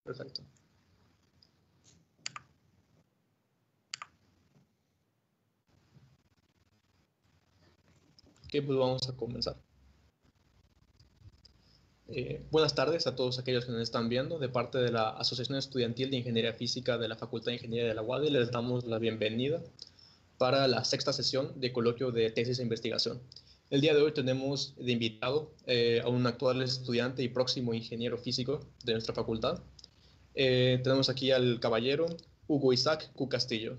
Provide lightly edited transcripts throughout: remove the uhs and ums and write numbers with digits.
Perfecto. Ok, pues vamos a comenzar. Buenas tardes a todos aquellos que nos están viendo. De parte de la Asociación Estudiantil de Ingeniería Física de la Facultad de Ingeniería de la UADY, les damos la bienvenida para la sexta sesión de coloquio de tesis e investigación. El día de hoy tenemos de invitado a un actual estudiante y próximo ingeniero físico de nuestra facultad. Tenemos aquí al caballero Hugo Isaac Q. Castillo.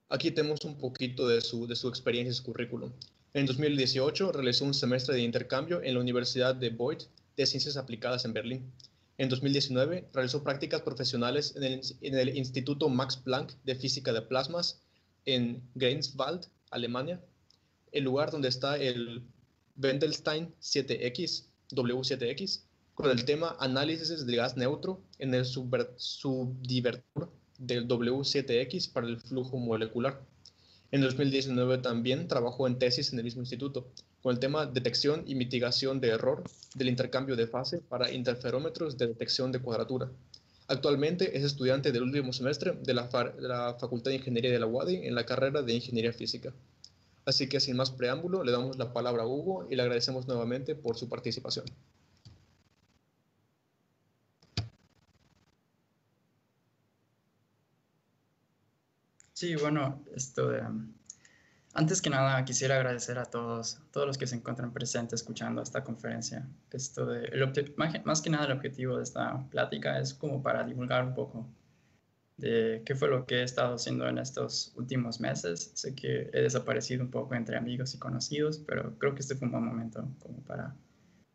Aquí tenemos un poquito de su experiencia y su currículum. En 2018 realizó un semestre de intercambio en la Universidad de Boyd de Ciencias Aplicadas en Berlín. En 2019 realizó prácticas profesionales en el Instituto Max Planck de Física de Plasmas en Greifswald, Alemania, el lugar donde está el Wendelstein 7X, W7X, con el tema análisis del gas neutro en el subdivertor del W7X para el flujo molecular. En 2019 también trabajó en tesis en el mismo instituto, con el tema detección y mitigación de error del intercambio de fase para interferómetros de detección de cuadratura. Actualmente es estudiante del último semestre de la Facultad de Ingeniería de la UADY en la carrera de Ingeniería Física. Así que sin más preámbulo, le damos la palabra a Hugo y le agradecemos nuevamente por su participación. Sí, bueno, antes que nada quisiera agradecer a todos los que se encuentran presentes escuchando esta conferencia. Más que nada el objetivo de esta plática es como para divulgar un poco de qué fue lo que he estado haciendo en estos últimos meses. Sé que he desaparecido un poco entre amigos y conocidos, pero creo que este fue un buen momento como para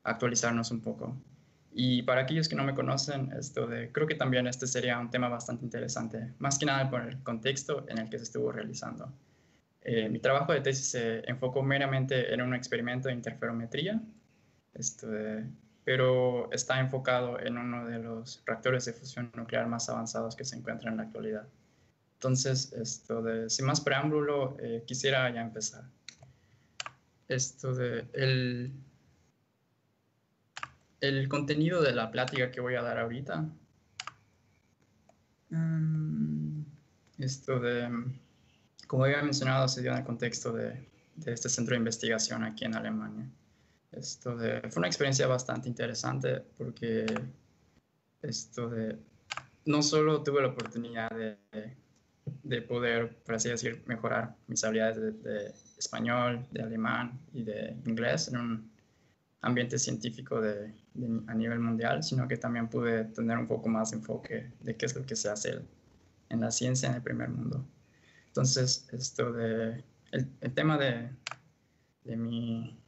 actualizarnos un poco. Y para aquellos que no me conocen, creo que también este sería un tema bastante interesante, más que nada por el contexto en el que se estuvo realizando. Mi trabajo de tesis se enfocó meramente en un experimento de interferometría, pero está enfocado en uno de los reactores de fusión nuclear más avanzados que se encuentran en la actualidad. Entonces, sin más preámbulo, quisiera ya empezar. El contenido de la plática que voy a dar ahorita, como había mencionado, se dio en el contexto de este centro de investigación aquí en Alemania. Fue una experiencia bastante interesante porque no solo tuve la oportunidad de poder, por así decir, mejorar mis habilidades de español, de alemán y de inglés en un ambiente científico a nivel mundial, sino que también pude tener un poco más de enfoque de qué es lo que se hace en la ciencia en el primer mundo. Entonces, el tema de mi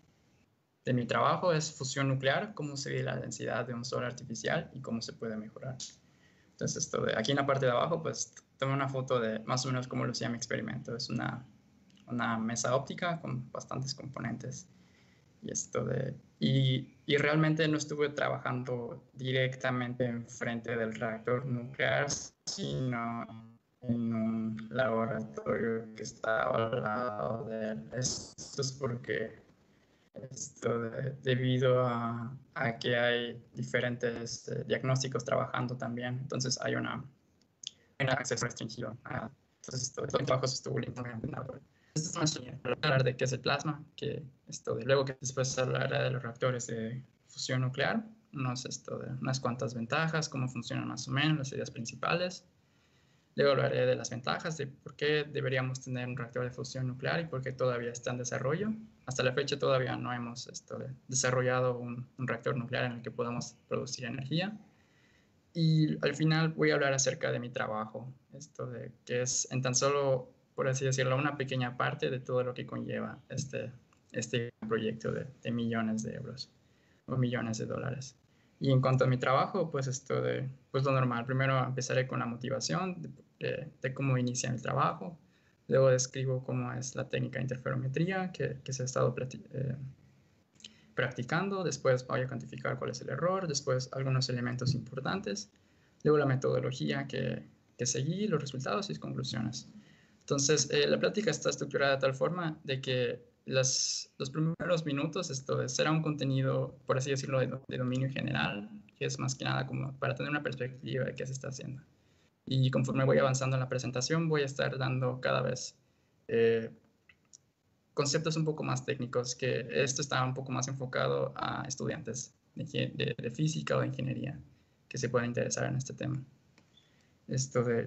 trabajo es fusión nuclear, cómo se ve la densidad de un sol artificial y cómo se puede mejorar. Entonces, aquí en la parte de abajo, pues tomé una foto de más o menos cómo lo hacía mi experimento. Es una mesa óptica con bastantes componentes. Y realmente no estuve trabajando directamente enfrente del reactor nuclear, sino en un laboratorio que estaba al lado de él. Esto es porque debido a que hay diferentes diagnósticos trabajando también, entonces hay un acceso restringido. Entonces todo el trabajo se estuvo limitando. Esto es más para hablar de qué es el plasma, luego que después hablaré de los reactores de fusión nuclear, unas cuantas ventajas, cómo funcionan más o menos, las ideas principales. Luego hablaré de las ventajas, de por qué deberíamos tener un reactor de fusión nuclear y por qué todavía está en desarrollo. Hasta la fecha todavía no hemos desarrollado un reactor nuclear en el que podamos producir energía. Y al final voy a hablar acerca de mi trabajo, que es en tan solo, por así decirlo, una pequeña parte de todo lo que conlleva este proyecto de millones de euros o millones de dólares. Y en cuanto a mi trabajo, pues pues lo normal. Primero empezaré con la motivación de cómo inicia el trabajo. Luego describo cómo es la técnica de interferometría que se ha estado practicando. Después voy a cuantificar cuál es el error. Después algunos elementos importantes. Luego la metodología que seguí, los resultados y conclusiones. Entonces, la plática está estructurada de tal forma de que los primeros minutos será un contenido, por así decirlo, de dominio general, que es más que nada como para tener una perspectiva de qué se está haciendo. Y conforme voy avanzando en la presentación, voy a estar dando cada vez conceptos un poco más técnicos, que esto está un poco más enfocado a estudiantes de física o de ingeniería que se puedan interesar en este tema.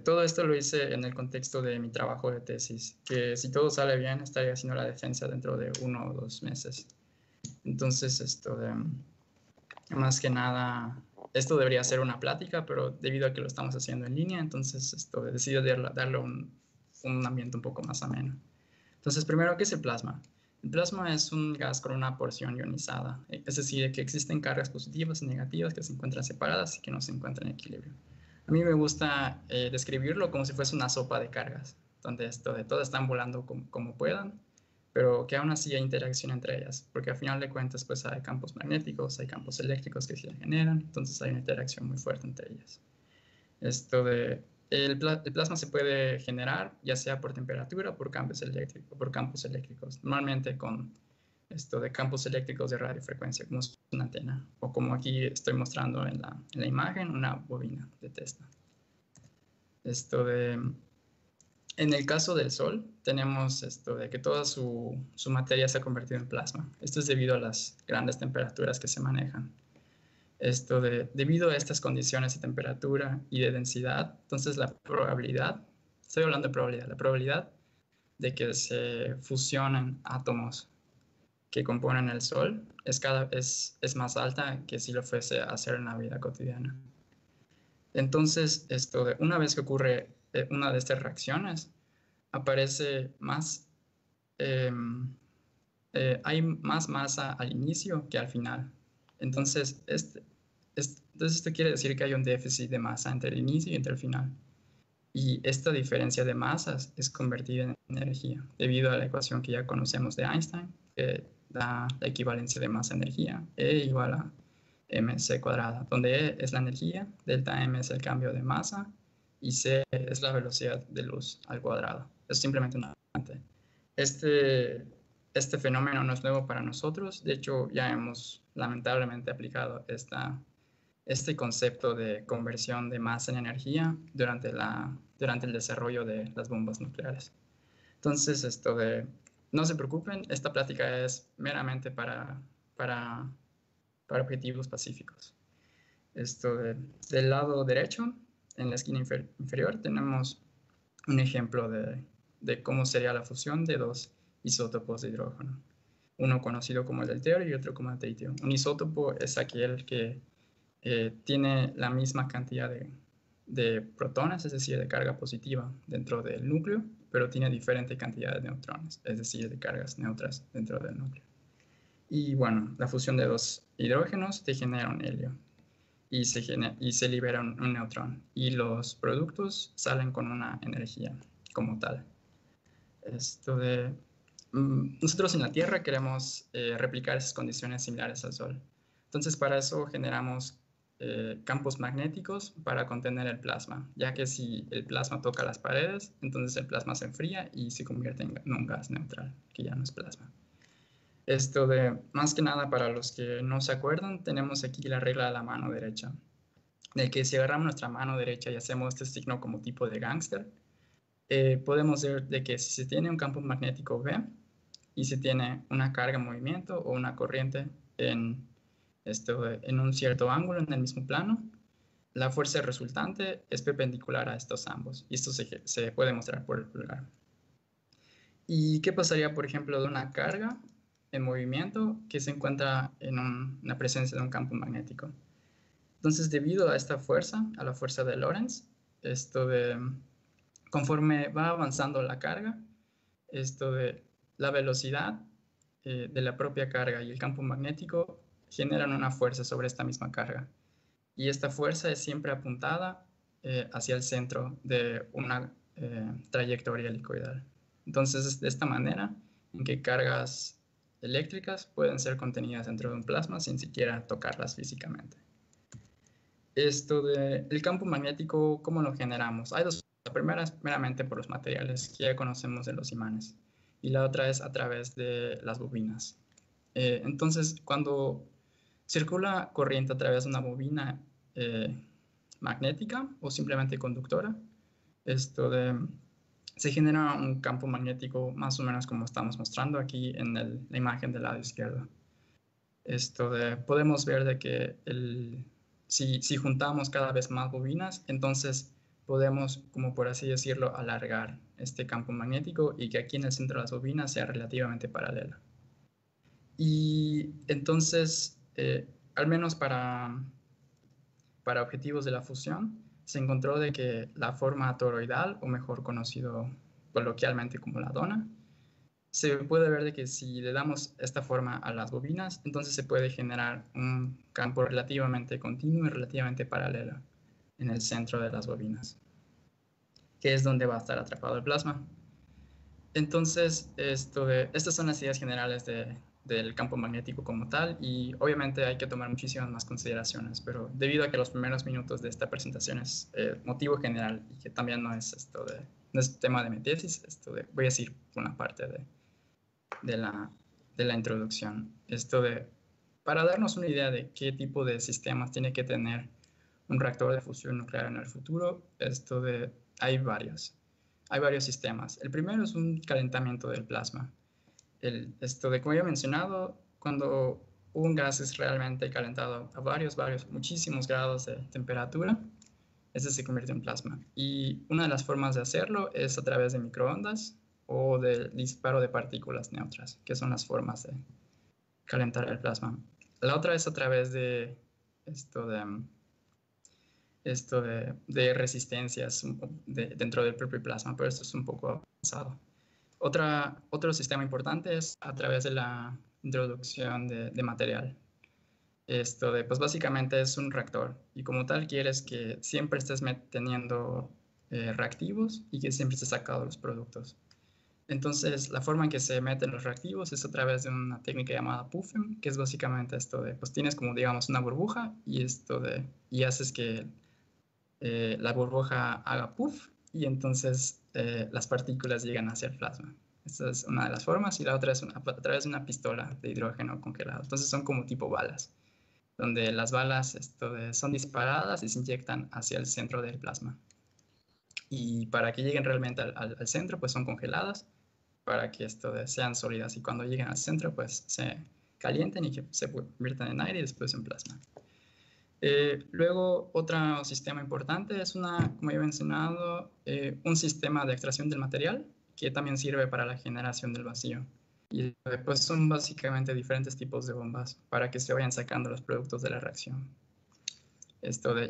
Todo esto lo hice en el contexto de mi trabajo de tesis, que si todo sale bien estaría haciendo la defensa dentro de 1 o 2 meses. Entonces, más que nada, esto debería ser una plática, pero debido a que lo estamos haciendo en línea, entonces decidí darle un ambiente un poco más ameno. Entonces, primero, ¿qué es el plasma? El plasma es un gas con una porción ionizada, es decir, que existen cargas positivas y negativas que se encuentran separadas y que no se encuentran en equilibrio. A mí me gusta describirlo como si fuese una sopa de cargas, donde todas están volando como puedan, pero que aún así hay interacción entre ellas, porque al final de cuentas pues hay campos magnéticos, hay campos eléctricos que se generan, entonces hay una interacción muy fuerte entre ellas. El plasma se puede generar ya sea por temperatura o por campos eléctricos, normalmente con de campos eléctricos de radiofrecuencia, como es una antena, o como aquí estoy mostrando en la imagen, una bobina de Tesla. En el caso del Sol, tenemos de que toda su materia se ha convertido en plasma. Esto es debido a las grandes temperaturas que se manejan. Debido a estas condiciones de temperatura y de densidad, entonces la probabilidad, estoy hablando de probabilidad, la probabilidad de que se fusionen átomos que componen el Sol es más alta que si lo fuese a hacer en la vida cotidiana. Entonces, una vez que ocurre una de estas reacciones, aparece más, hay más masa al inicio que al final. Entonces, esto quiere decir que hay un déficit de masa entre el inicio y entre el final. Y esta diferencia de masas es convertida en energía, debido a la ecuación que ya conocemos de Einstein, que da la equivalencia de masa-energía, E igual a mc cuadrada, donde E es la energía, delta m es el cambio de masa, y c es la velocidad de luz al cuadrado. Es simplemente una constante. Este fenómeno no es nuevo para nosotros, de hecho ya hemos lamentablemente aplicado este concepto de conversión de masa en energía durante el desarrollo de las bombas nucleares. Entonces, no se preocupen, esta plática es meramente para objetivos pacíficos. Del lado derecho, en la esquina inferior, tenemos un ejemplo de cómo sería la fusión de dos isótopos de hidrógeno. Uno conocido como el deuterio y otro como el tritio. Un isótopo es aquel que tiene la misma cantidad de protones, es decir, de carga positiva dentro del núcleo, pero tiene diferente cantidad de neutrones, es decir, de cargas neutras dentro del núcleo. Y bueno, la fusión de dos hidrógenos te genera un helio y se libera un neutrón, y los productos salen con una energía como tal. Nosotros en la Tierra queremos replicar esas condiciones similares al Sol. Entonces, para eso generamos campos magnéticos para contener el plasma, ya que si el plasma toca las paredes, entonces el plasma se enfría y se convierte en un gas neutral, que ya no es plasma. Más que nada, para los que no se acuerdan, tenemos aquí la regla de la mano derecha, de que si agarramos nuestra mano derecha y hacemos este signo como tipo de gángster, podemos ver de que si se tiene un campo magnético B y se tiene una carga en movimiento o una corriente en un cierto ángulo en el mismo plano, la fuerza resultante es perpendicular a estos ambos, y esto se puede mostrar por el pulgar. ¿Y qué pasaría, por ejemplo, de una carga en movimiento que se encuentra en la presencia de un campo magnético? Entonces, debido a esta fuerza, a la fuerza de Lorentz, conforme va avanzando la carga, la velocidad de la propia carga y el campo magnético generan una fuerza sobre esta misma carga. Y esta fuerza es siempre apuntada hacia el centro de una trayectoria helicoidal. Entonces, es de esta manera en que cargas eléctricas pueden ser contenidas dentro de un plasma sin siquiera tocarlas físicamente. El campo magnético, ¿cómo lo generamos? Hay dos. La primera es meramente por los materiales que ya conocemos de los imanes. y la otra es a través de las bobinas. Entonces, cuando circula corriente a través de una bobina magnética o simplemente conductora, se genera un campo magnético más o menos como estamos mostrando aquí en la imagen del lado izquierdo. Podemos ver de que si juntamos cada vez más bobinas, entonces podemos, como por así decirlo, alargar este campo magnético y que aquí en el centro de las bobinas sea relativamente paralelo. Y entonces, al menos para objetivos de la fusión, se encontró de que la forma toroidal, o mejor conocido coloquialmente como la dona, se puede ver de que si le damos esta forma a las bobinas, entonces se puede generar un campo relativamente continuo y relativamente paralelo en el centro de las bobinas, que es donde va a estar atrapado el plasma. Entonces, estas son las ideas generales del campo magnético como tal, y obviamente hay que tomar muchísimas más consideraciones, pero debido a que los primeros minutos de esta presentación es motivo general y que también no es tema de mi tesis, voy a decir una parte de la introducción. Para darnos una idea de qué tipo de sistemas tiene que tener un reactor de fusión nuclear en el futuro, hay varios. Hay varios sistemas. El primero es un calentamiento del plasma. Como ya he mencionado, cuando un gas es realmente calentado a muchísimos grados de temperatura, ese se convierte en plasma. Y una de las formas de hacerlo es a través de microondas o del disparo de partículas neutras, que son las formas de calentar el plasma. La otra es a través de resistencias dentro del propio plasma, pero esto es un poco avanzado. Otro sistema importante es a través de la introducción de material. Pues básicamente es un reactor y como tal quieres que siempre estés teniendo reactivos y que siempre estés sacando los productos. Entonces, la forma en que se meten los reactivos es a través de una técnica llamada puffing, que es básicamente pues tienes como, digamos, una burbuja y haces que la burbuja haga puff y entonces las partículas llegan hacia el plasma. Esta es una de las formas y la otra es a través de una pistola de hidrógeno congelado. Entonces son como tipo balas, donde las balas son disparadas y se inyectan hacia el centro del plasma. Y para que lleguen realmente al centro, pues son congeladas para que sean sólidas y cuando lleguen al centro, pues se calienten y que se conviertan en aire y después en plasma. Luego, otro sistema importante es como ya he mencionado, un sistema de extracción del material que también sirve para la generación del vacío. Y pues son básicamente diferentes tipos de bombas para que se vayan sacando los productos de la reacción.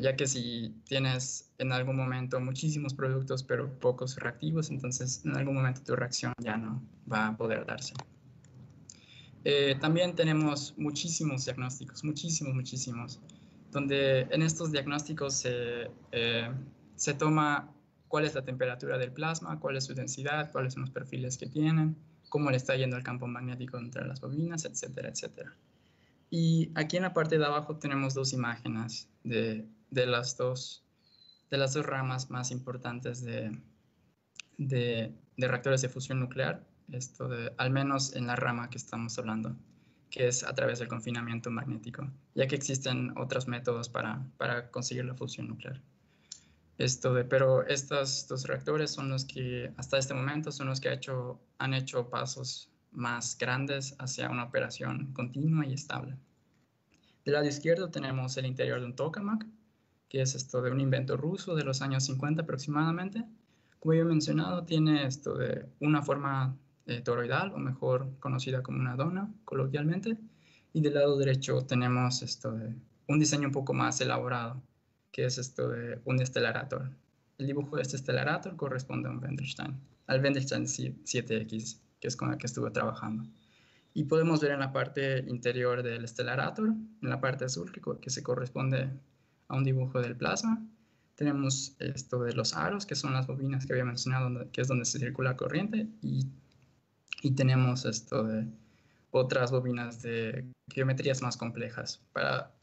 Ya que si tienes en algún momento muchísimos productos pero pocos reactivos, entonces en algún momento tu reacción ya no va a poder darse. También tenemos muchísimos diagnósticos, muchísimos, donde en estos diagnósticos se toma cuál es la temperatura del plasma, cuál es su densidad, cuáles son los perfiles que tienen, cómo le está yendo el campo magnético entre las bobinas, etcétera, etcétera. Y aquí en la parte de abajo tenemos dos imágenes de las dos ramas más importantes de reactores de fusión nuclear, al menos en la rama que estamos hablando, que es a través del confinamiento magnético, ya que existen otros métodos para conseguir la fusión nuclear. Pero estos reactores son los que hasta este momento son los que han hecho pasos más grandes hacia una operación continua y estable. Del lado izquierdo tenemos el interior de un tokamak, que es de un invento ruso de los años 50 aproximadamente. Como ya he mencionado, tiene de una forma toroidal, o mejor conocida como una dona, coloquialmente. Y del lado derecho tenemos un diseño un poco más elaborado, que es de un estelarator. El dibujo de este estelarator corresponde a un Wendelstein, al Wendelstein 7X, que es con el que estuve trabajando. Y podemos ver en la parte interior del estelarator, en la parte azul, que se corresponde a un dibujo del plasma. Tenemos esto de los aros, que son las bobinas que había mencionado, que es donde se circula corriente, y tenemos esto de otras bobinas de geometrías más complejas para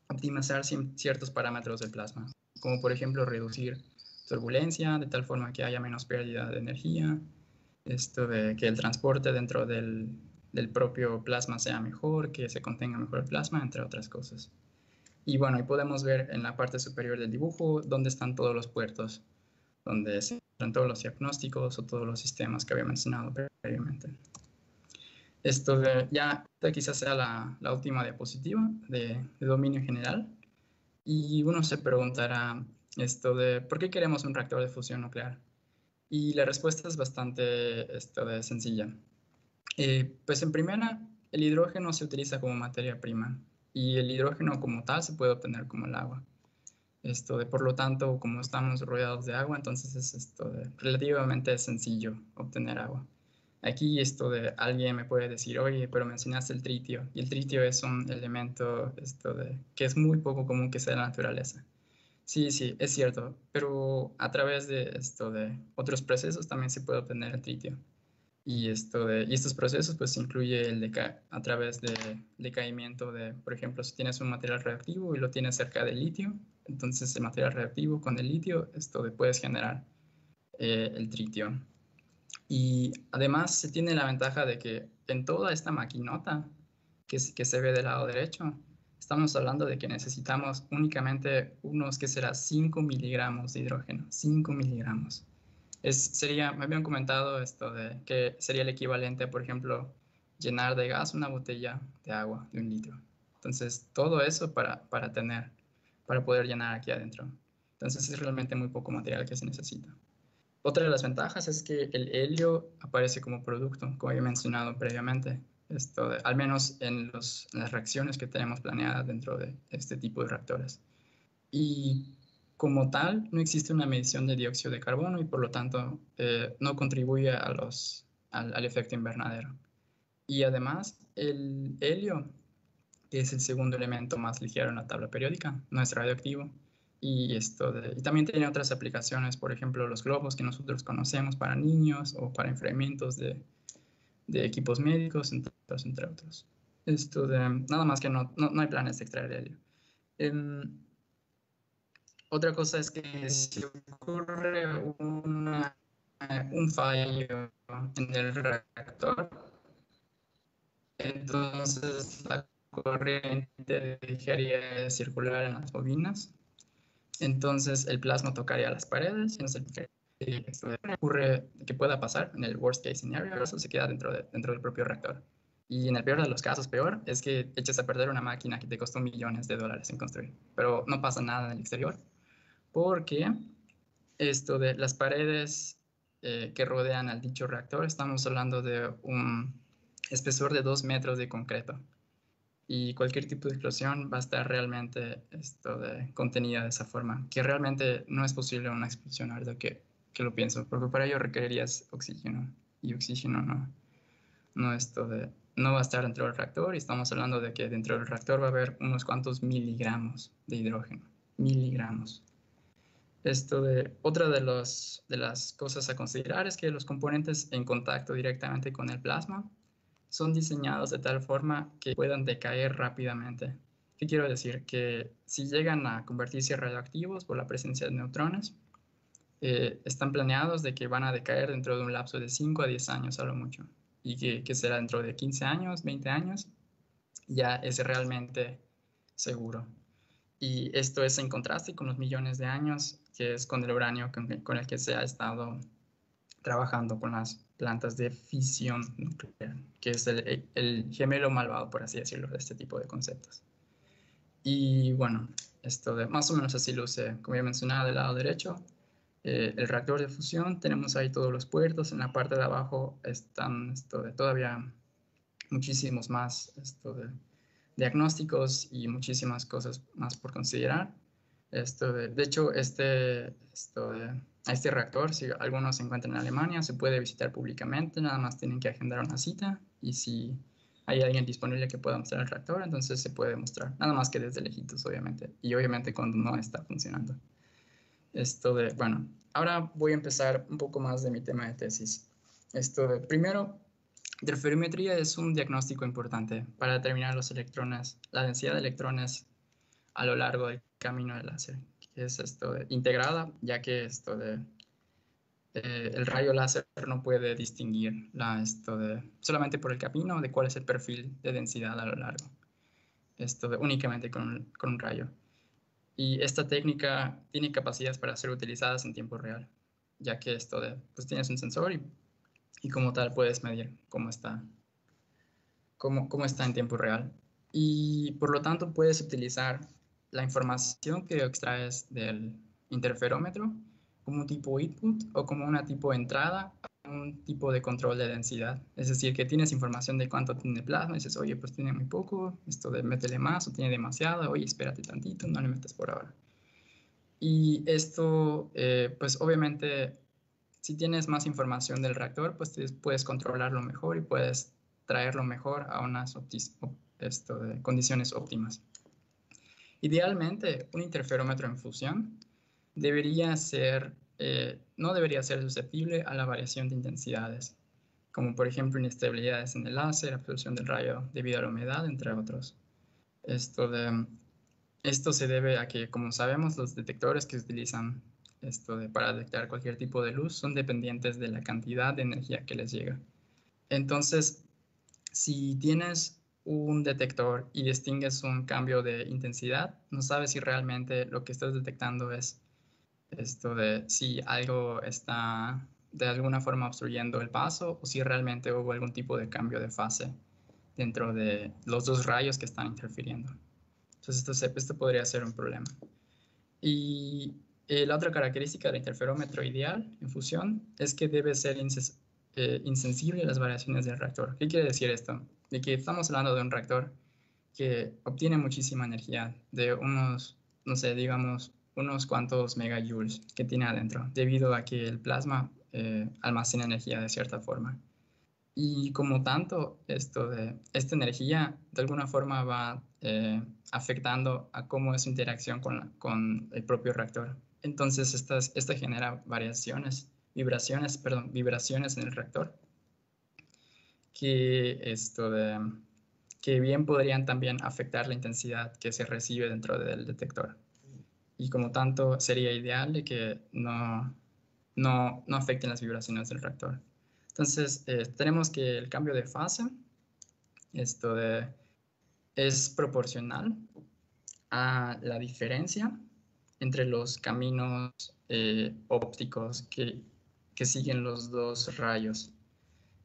optimizar ciertos parámetros del plasma, como por ejemplo reducir turbulencia de tal forma que haya menos pérdida de energía, esto de que el transporte dentro del propio plasma sea mejor, que se contenga mejor el plasma, entre otras cosas. Y bueno, ahí podemos ver en la parte superior del dibujo dónde están todos los puertos, donde se encuentran todos los diagnósticos o todos los sistemas que había mencionado previamente. Esto de, ya esta quizás sea la última diapositiva de dominio general. Y uno se preguntará esto de ¿por qué queremos un reactor de fusión nuclear? Y la respuesta es bastante sencilla. Pues en primera, el hidrógeno se utiliza como materia prima y el hidrógeno como tal se puede obtener como el agua. Por lo tanto, como estamos rodeados de agua, entonces es relativamente sencillo obtener agua. Aquí alguien me puede decir, oye, pero mencionaste el tritio, y el tritio es un elemento que es muy poco común que sea de la naturaleza. Sí, sí, es cierto, pero a través de otros procesos también se puede obtener el tritio. Y estos procesos pues incluye a través del decaimiento de, por ejemplo, si tienes un material reactivo y lo tienes cerca del litio, entonces el material reactivo con el litio, puedes generar el tritio. Y además se tiene la ventaja de que en toda esta maquinota que se ve del lado derecho, estamos hablando de que necesitamos únicamente unos, ¿qué será? 5 miligramos de hidrógeno, 5 miligramos. Me habían comentado esto de que sería el equivalente, por ejemplo, llenar de gas una botella de agua de 1 litro. Entonces, todo eso para poder llenar aquí adentro. Entonces, es realmente muy poco material que se necesita. Otra de las ventajas es que el helio aparece como producto, como había mencionado previamente, al menos en las reacciones que tenemos planeadas dentro de este tipo de reactores. Y como tal, no existe una medición de dióxido de carbono y por lo tanto no contribuye al efecto invernadero. Y además, el helio, que es el segundo elemento más ligero en la tabla periódica, no es radioactivo. Y también tiene otras aplicaciones, por ejemplo, los globos que nosotros conocemos para niños o para enfriamientos de equipos médicos, entre otros. Nada más que no hay planes de extraer helio. Otra cosa es que si ocurre un fallo en el reactor, entonces la corriente dejaría de circular en las bobinas, entonces el plasma tocaría las paredes, y ocurre que pueda pasar en el worst case scenario, eso se queda dentro del propio reactor. Y en el peor de los casos, peor, es que eches a perder una máquina que te costó millones de dólares en construir, pero no pasa nada en el exterior, porque de las paredes que rodean al dicho reactor, estamos hablando de un espesor de 2 metros de concreto. Y cualquier tipo de explosión va a estar realmente contenida de esa forma, que realmente no es posible una explosión, ahorita que lo pienso, porque para ello requerirías oxígeno, y oxígeno no va a estar dentro del reactor, y estamos hablando de que dentro del reactor va a haber unos cuantos miligramos de hidrógeno, miligramos. Otra de las cosas a considerar es que los componentes en contacto directamente con el plasma son diseñados de tal forma que puedan decaer rápidamente. ¿Qué quiero decir? Que si llegan a convertirse radioactivos por la presencia de neutrones, están planeados de que van a decaer dentro de un lapso de 5 a 10 años a lo mucho. Y que será dentro de 15 años, 20 años, ya es realmente seguro. Y esto es en contraste con los millones de años, que es con el uranio con el que se ha estado trabajando con las plantas de fisión nuclear, que es el gemelo malvado, por así decirlo, de este tipo de conceptos. Y bueno, más o menos así luce, como ya mencionaba, del lado derecho. El reactor de fusión, tenemos ahí todos los puertos, en la parte de abajo están todavía muchísimos más diagnósticos y muchísimas cosas más por considerar. De hecho, a este reactor, si alguno se encuentra en Alemania, se puede visitar públicamente, nada más tienen que agendar una cita y si hay alguien disponible que pueda mostrar el reactor, entonces se puede mostrar, nada más que desde lejitos, obviamente, y obviamente cuando no está funcionando. Bueno, ahora voy a empezar un poco más de mi tema de tesis. Primero, interferometría es un diagnóstico importante para determinar los electrones, la densidad de electrones a lo largo del camino del láser, que es integrada, ya que el rayo láser no puede distinguir solamente por el camino de cuál es el perfil de densidad a lo largo, únicamente con un rayo. Y esta técnica tiene capacidades para ser utilizadas en tiempo real, ya que pues tienes un sensor y como tal puedes medir cómo está en tiempo real. Y por lo tanto puedes utilizar la información que extraes del interferómetro como un tipo input o como una tipo entrada a un tipo de control de densidad. Es decir, que tienes información de cuánto tiene plasma y dices, oye, pues tiene muy poco, métele más, o tiene demasiado, oye, espérate tantito, no le metas por ahora. Y esto, pues obviamente, si tienes más información del reactor, pues puedes controlarlo mejor y puedes traerlo mejor a unas condiciones óptimas. Idealmente, un interferómetro en fusión no debería ser susceptible a la variación de intensidades, como por ejemplo inestabilidades en el láser, absorción del rayo debido a la humedad, entre otros. Esto se debe a que, como sabemos, los detectores que se utilizan para detectar cualquier tipo de luz son dependientes de la cantidad de energía que les llega. Entonces, si tienes un detector y distingues un cambio de intensidad, no sabes si realmente lo que estás detectando es si algo está de alguna forma obstruyendo el paso o si realmente hubo algún tipo de cambio de fase dentro de los dos rayos que están interfiriendo. Entonces esto podría ser un problema. Y la otra característica del interferómetro ideal en fusión es que debe ser insensible a las variaciones del reactor. ¿Qué quiere decir esto? De que estamos hablando de un reactor que obtiene muchísima energía, de unos, no sé, digamos, unos cuantos megajoules que tiene adentro, debido a que el plasma almacena energía de cierta forma. Y como tanto, esta energía de alguna forma va afectando a cómo es su interacción con el propio reactor. Entonces, esto genera vibraciones en el reactor que bien podrían también afectar la intensidad que se recibe dentro del detector. Y como tanto, sería ideal de que no afecten las vibraciones del reactor. Entonces, tenemos que el cambio de fase es proporcional a la diferencia entre los caminos ópticos que siguen los dos rayos.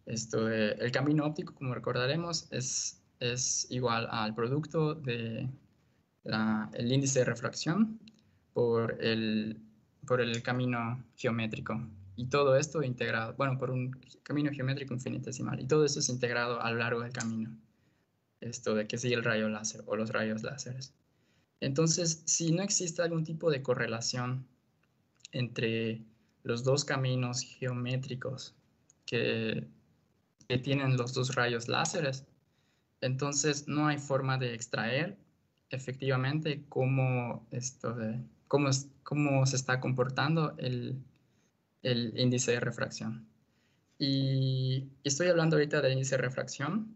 El camino óptico, como recordaremos, es igual al producto del índice de refracción por el camino geométrico. Y todo esto integrado, bueno, por un camino geométrico infinitesimal. Y todo esto es integrado a lo largo del camino. De que sigue el rayo láser o los rayos láseres. Entonces, si no existe algún tipo de correlación entre los dos caminos geométricos que tienen los dos rayos láseres, entonces no hay forma de extraer efectivamente cómo se está comportando el índice de refracción. Y estoy hablando ahorita del índice de refracción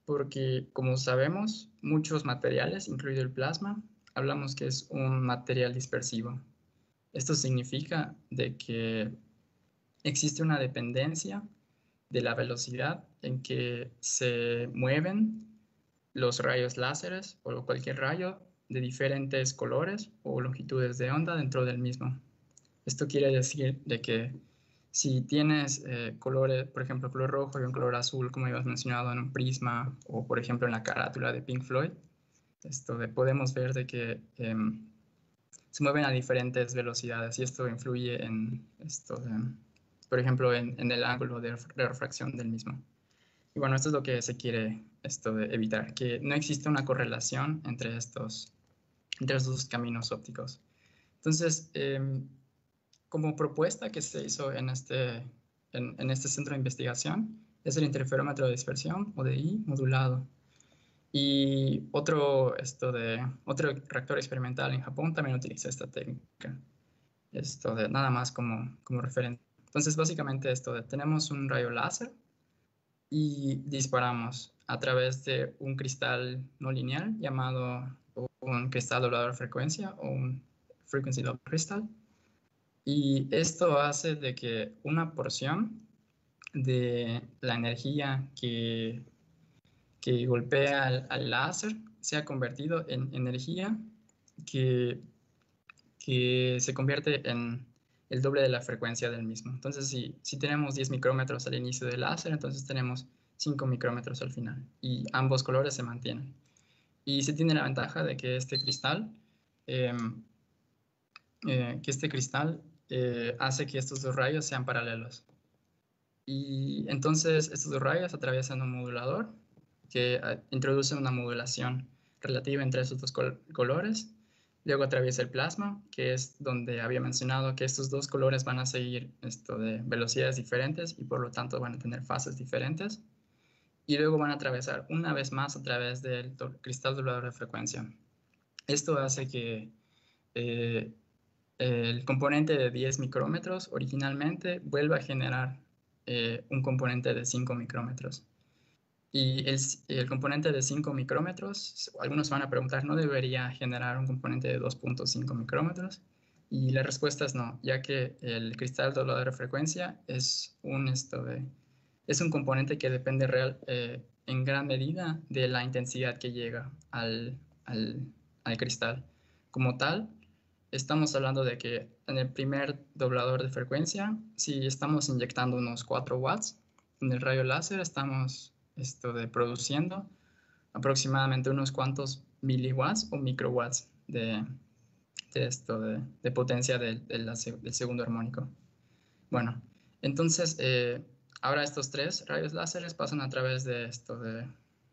porque, como sabemos, muchos materiales, incluido el plasma, hablamos que es un material dispersivo. Esto significa de que existe una dependencia de la velocidad en que se mueven los rayos láseres o cualquier rayo de diferentes colores o longitudes de onda dentro del mismo. Esto quiere decir de que si tienes colores, por ejemplo, color rojo y un color azul, como habíamos mencionado en un prisma o, por ejemplo, en la carátula de Pink Floyd, podemos ver de que se mueven a diferentes velocidades y esto influye en por ejemplo, en el ángulo de refracción del mismo. Y bueno, esto es lo que se quiere evitar, que no existe una correlación entre estos caminos ópticos. Entonces, como propuesta que se hizo en este centro de investigación es el interferómetro de dispersión, o DI, modulado. Y otro reactor experimental en Japón también utiliza esta técnica. Nada más como referente. Entonces, básicamente tenemos un rayo láser y disparamos a través de un cristal no lineal llamado un cristal doblador de frecuencia o un frequency doubler crystal. Y esto hace de que una porción de la energía que golpea al láser sea convertido en energía que, que se convierte en el doble de la frecuencia del mismo. Entonces, si tenemos 10 micrómetros al inicio del láser, entonces tenemos 5 micrómetros al final y ambos colores se mantienen. Y se tiene la ventaja de que este cristal, eh, hace que estos dos rayos sean paralelos. Y entonces estos dos rayos atraviesan un modulador que introduce una modulación relativa entre esos dos colores. Luego atraviesa el plasma, que es donde había mencionado que estos dos colores van a seguir esto de velocidades diferentes y por lo tanto van a tener fases diferentes. Y luego van a atravesar una vez más a través del cristal doblador de frecuencia. Esto hace que eh, el componente de 10 micrómetros originalmente vuelva a generar un componente de 5 micrómetros. Y el componente de 5 micrómetros, algunos van a preguntar, ¿no debería generar un componente de 2.5 micrómetros? Y la respuesta es no, ya que el cristal doblador de frecuencia es un componente que depende en gran medida de la intensidad que llega al cristal. Como tal, estamos hablando de que en el primer doblador de frecuencia, si estamos inyectando unos 4 watts, en el rayo láser estamos produciendo aproximadamente unos cuantos miliwatts o microwatts de potencia del segundo armónico. Bueno, entonces ahora estos tres rayos láseres pasan a través de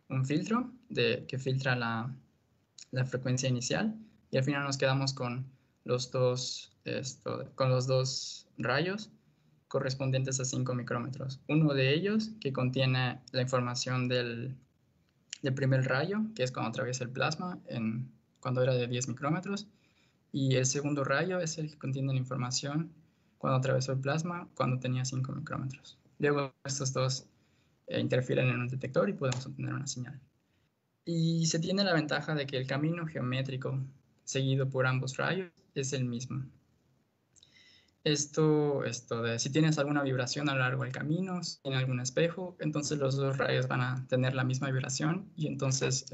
un filtro que filtra la frecuencia inicial y al final nos quedamos con los dos rayos correspondientes a 5 micrómetros. Uno de ellos que contiene la información del primer rayo, que es cuando atraviesa el plasma, cuando era de 10 micrómetros, y el segundo rayo es el que contiene la información cuando atravesó el plasma, cuando tenía 5 micrómetros. Luego estos dos interfieren en un detector y podemos obtener una señal. Y se tiene la ventaja de que el camino geométrico seguido por ambos rayos es el mismo. Si tienes alguna vibración a lo largo del camino, si tienes algún espejo, entonces los dos rayos van a tener la misma vibración y entonces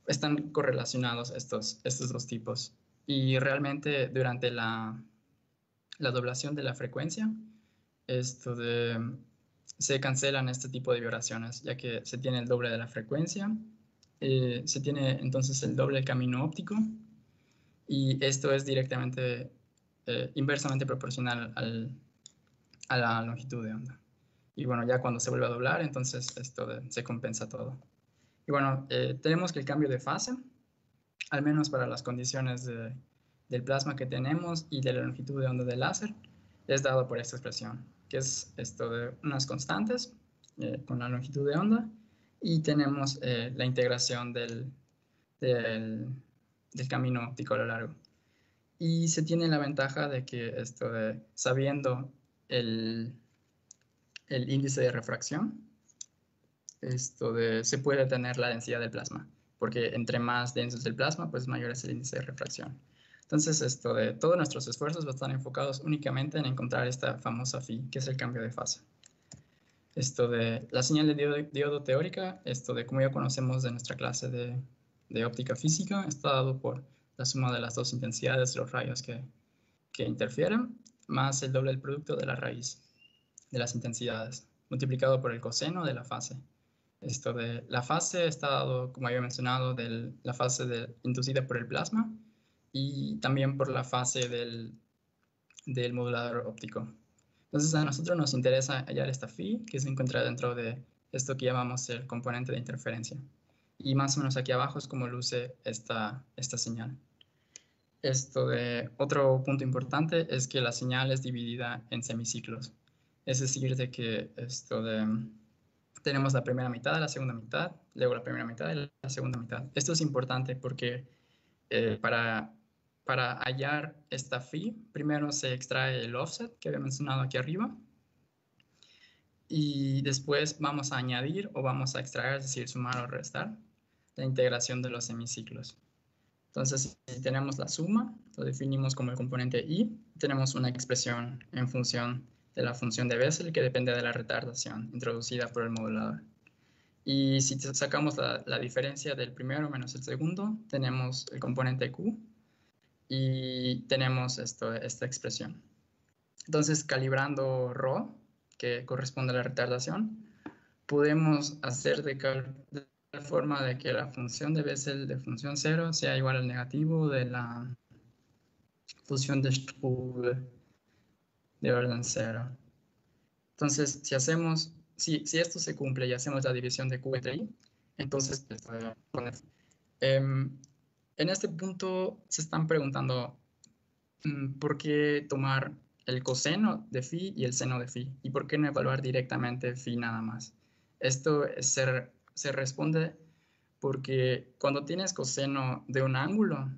están correlacionados estos dos tipos. Y realmente durante la doblación de la frecuencia, se cancelan este tipo de vibraciones, ya que se tiene el doble de la frecuencia, se tiene entonces el doble del camino óptico, y esto es directamente, inversamente proporcional a la longitud de onda. Y bueno, ya cuando se vuelve a doblar, entonces se compensa todo. Y bueno, tenemos que el cambio de fase, al menos para las condiciones del plasma que tenemos y de la longitud de onda del láser, es dado por esta expresión, que es de unas constantes con la longitud de onda, y tenemos la integración del camino óptico a lo largo. Y se tiene la ventaja de que sabiendo el índice de refracción, se puede tener la densidad del plasma, porque entre más denso es el plasma, pues mayor es el índice de refracción. Entonces, todos nuestros esfuerzos están enfocados únicamente en encontrar esta famosa phi, que es el cambio de fase. La señal de diodo teórica, como ya conocemos de nuestra clase de óptica física, está dado por la suma de las dos intensidades de los rayos que interfieren, más el doble del producto de la raíz de las intensidades, multiplicado por el coseno de la fase. La fase está dado, como había mencionado, de la fase inducida por el plasma y también por la fase del modulador óptico. Entonces a nosotros nos interesa hallar esta phi que se encuentra dentro de esto que llamamos el componente de interferencia. Y más o menos aquí abajo es como luce esta señal. Otro punto importante es que la señal es dividida en semiciclos. Es decir, de que tenemos la primera mitad, la segunda mitad, luego la primera mitad y la segunda mitad. Esto es importante porque para hallar esta phi, primero se extrae el offset que había mencionado aquí arriba, y después vamos a añadir o vamos a extraer, es decir, sumar o restar, la integración de los semiciclos. Entonces, si tenemos la suma, lo definimos como el componente I, tenemos una expresión en función de la función de Bessel que depende de la retardación introducida por el modulador. Y si sacamos la diferencia del primero menos el segundo, tenemos el componente Q y tenemos esta expresión. Entonces, calibrando ρ, que corresponde a la retardación, podemos hacer de tal forma de que la función de Bessel de función 0 sea igual al negativo de la función de Struve de orden 0. Entonces, si esto se cumple y hacemos la división de Q entre I, entonces, en este punto se están preguntando por qué tomar el coseno de phi y el seno de phi, y por qué no evaluar directamente phi nada más. Esto se responde porque cuando tienes coseno de un ángulo,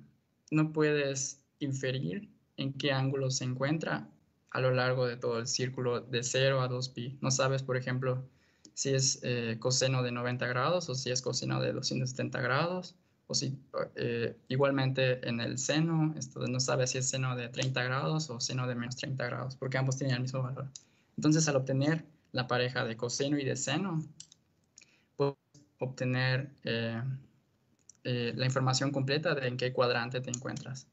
no puedes inferir en qué ángulo se encuentra a lo largo de todo el círculo de 0 a 2pi. No sabes, por ejemplo, si es coseno de 90 grados o si es coseno de 270 grados, o si igualmente en el seno, no sabes si es seno de 30 grados o seno de menos 30 grados, porque ambos tienen el mismo valor. Entonces, al obtener la pareja de coseno y de seno, puedes obtener la información completa de en qué cuadrante te encuentras.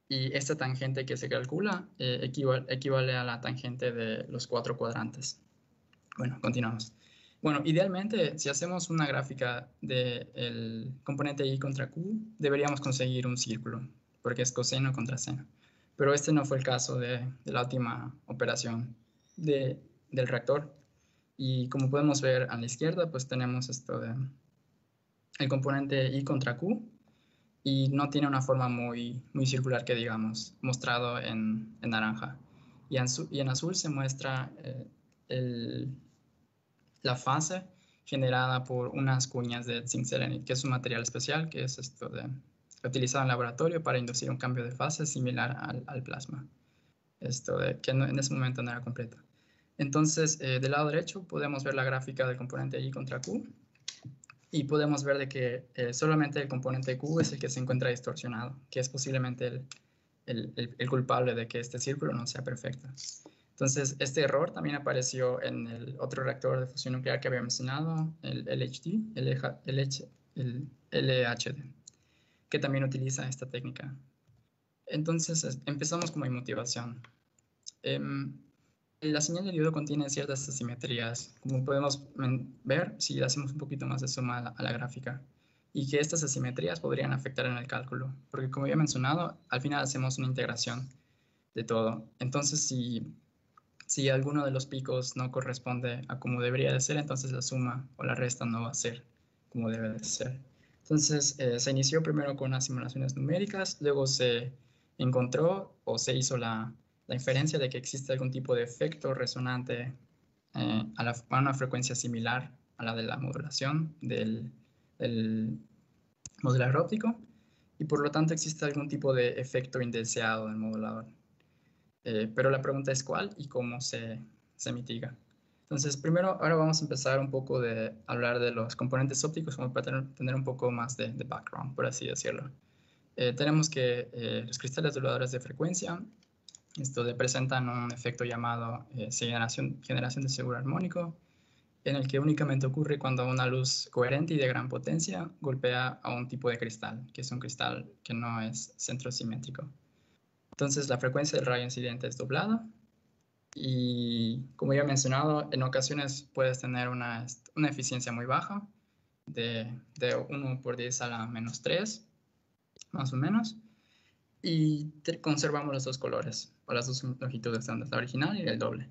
Y esta tangente que se calcula equivale a la tangente de los 4 cuadrantes. Bueno, continuamos. Bueno, idealmente, si hacemos una gráfica del componente I contra Q, deberíamos conseguir un círculo, porque es coseno contra seno. Pero este no fue el caso de la última operación del reactor. Y como podemos ver a la izquierda, pues tenemos el componente I contra Q, y no tiene una forma muy circular que digamos, mostrado en naranja. Y en azul se muestra la fase generada por unas cuñas de zinc selenite, que es un material especial que es utilizado en laboratorio para inducir un cambio de fase similar al plasma, que en ese momento no era completo. Entonces, del lado derecho podemos ver la gráfica del componente I contra Q, y podemos ver de que solamente el componente Q es el que se encuentra distorsionado, que es posiblemente el culpable de que este círculo no sea perfecto. Entonces, este error también apareció en el otro reactor de fusión nuclear que había mencionado, el LHD, que también utiliza esta técnica. Entonces, empezamos con mi motivación. La señal de diodo contiene ciertas asimetrías, como podemos ver si hacemos un poquito más de suma a la gráfica, y que estas asimetrías podrían afectar en el cálculo, porque como ya mencionado, al final hacemos una integración de todo. Entonces, si alguno de los picos no corresponde a como debería de ser, entonces la suma o la resta no va a ser como debe de ser. Entonces, se inició primero con unas simulaciones numéricas, luego se encontró o se hizo la inferencia de que existe algún tipo de efecto resonante a una frecuencia similar a la de la modulación del modulador óptico, y por lo tanto existe algún tipo de efecto indeseado del modulador. Pero la pregunta es cuál y cómo se mitiga. Entonces, primero, ahora vamos a empezar un poco de hablar de los componentes ópticos, como para tener un poco más de background, por así decirlo. Tenemos que los cristales dobladores de frecuencia presentan un efecto llamado generación de seguro armónico, en el que únicamente ocurre cuando una luz coherente y de gran potencia golpea a un tipo de cristal, que es un cristal que no es centrosimétrico. Entonces, la frecuencia del rayo incidente es doblada, y como ya he mencionado, en ocasiones puedes tener una eficiencia muy baja, de 1 por 10 a la menos 3, más o menos, y conservamos los dos colores, o las dos longitudes, la original y el doble.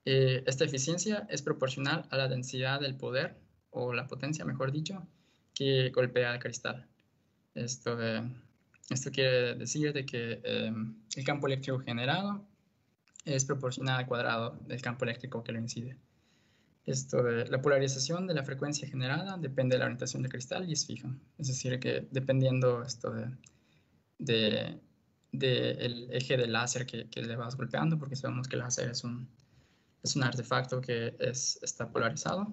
Esta eficiencia es proporcional a la densidad del poder, o la potencia, mejor dicho, que golpea el cristal. Esto quiere decir de que el campo eléctrico generado es proporcional al cuadrado del campo eléctrico que lo incide. La polarización de la frecuencia generada depende de la orientación del cristal y es fija. Es decir, que dependiendo del eje del láser que le vas golpeando, porque sabemos que el láser es un artefacto que está polarizado,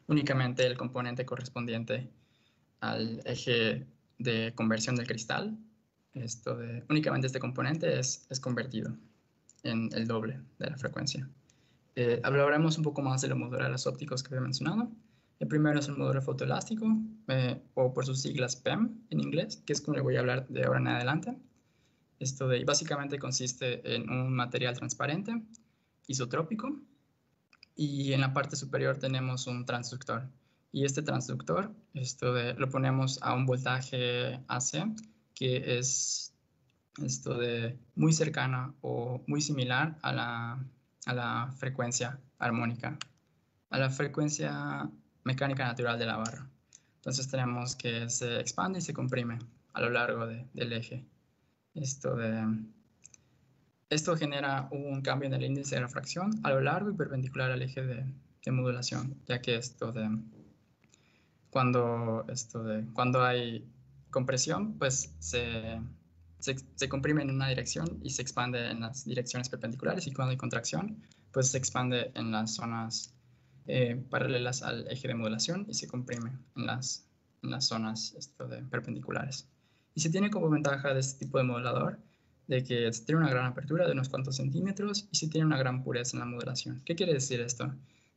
únicamente el componente correspondiente al eje de conversión del cristal, únicamente este componente es convertido en el doble de la frecuencia. Hablaremos un poco más de los moduladores ópticos que había mencionado. El primero es el modulador fotoelástico, o por sus siglas PEM en inglés, que es como le voy a hablar de ahora en adelante. Básicamente consiste en un material transparente, isotrópico, y en la parte superior tenemos un transductor. Y este transductor lo ponemos a un voltaje AC, que es muy cercana o muy similar a la frecuencia armónica, a la frecuencia mecánica natural de la barra. Entonces tenemos que se expande y se comprime a lo largo del eje. Esto genera un cambio en el índice de refracción a lo largo y perpendicular al eje de modulación, ya que cuando hay compresión, pues se comprime en una dirección y se expande en las direcciones perpendiculares, y cuando hay contracción, pues se expande en las zonas paralelas al eje de modulación y se comprime en las zonas perpendiculares. Y se tiene como ventaja de este tipo de modulador de que tiene una gran apertura de unos cuantos centímetros y se tiene una gran pureza en la modulación. ¿Qué quiere decir esto?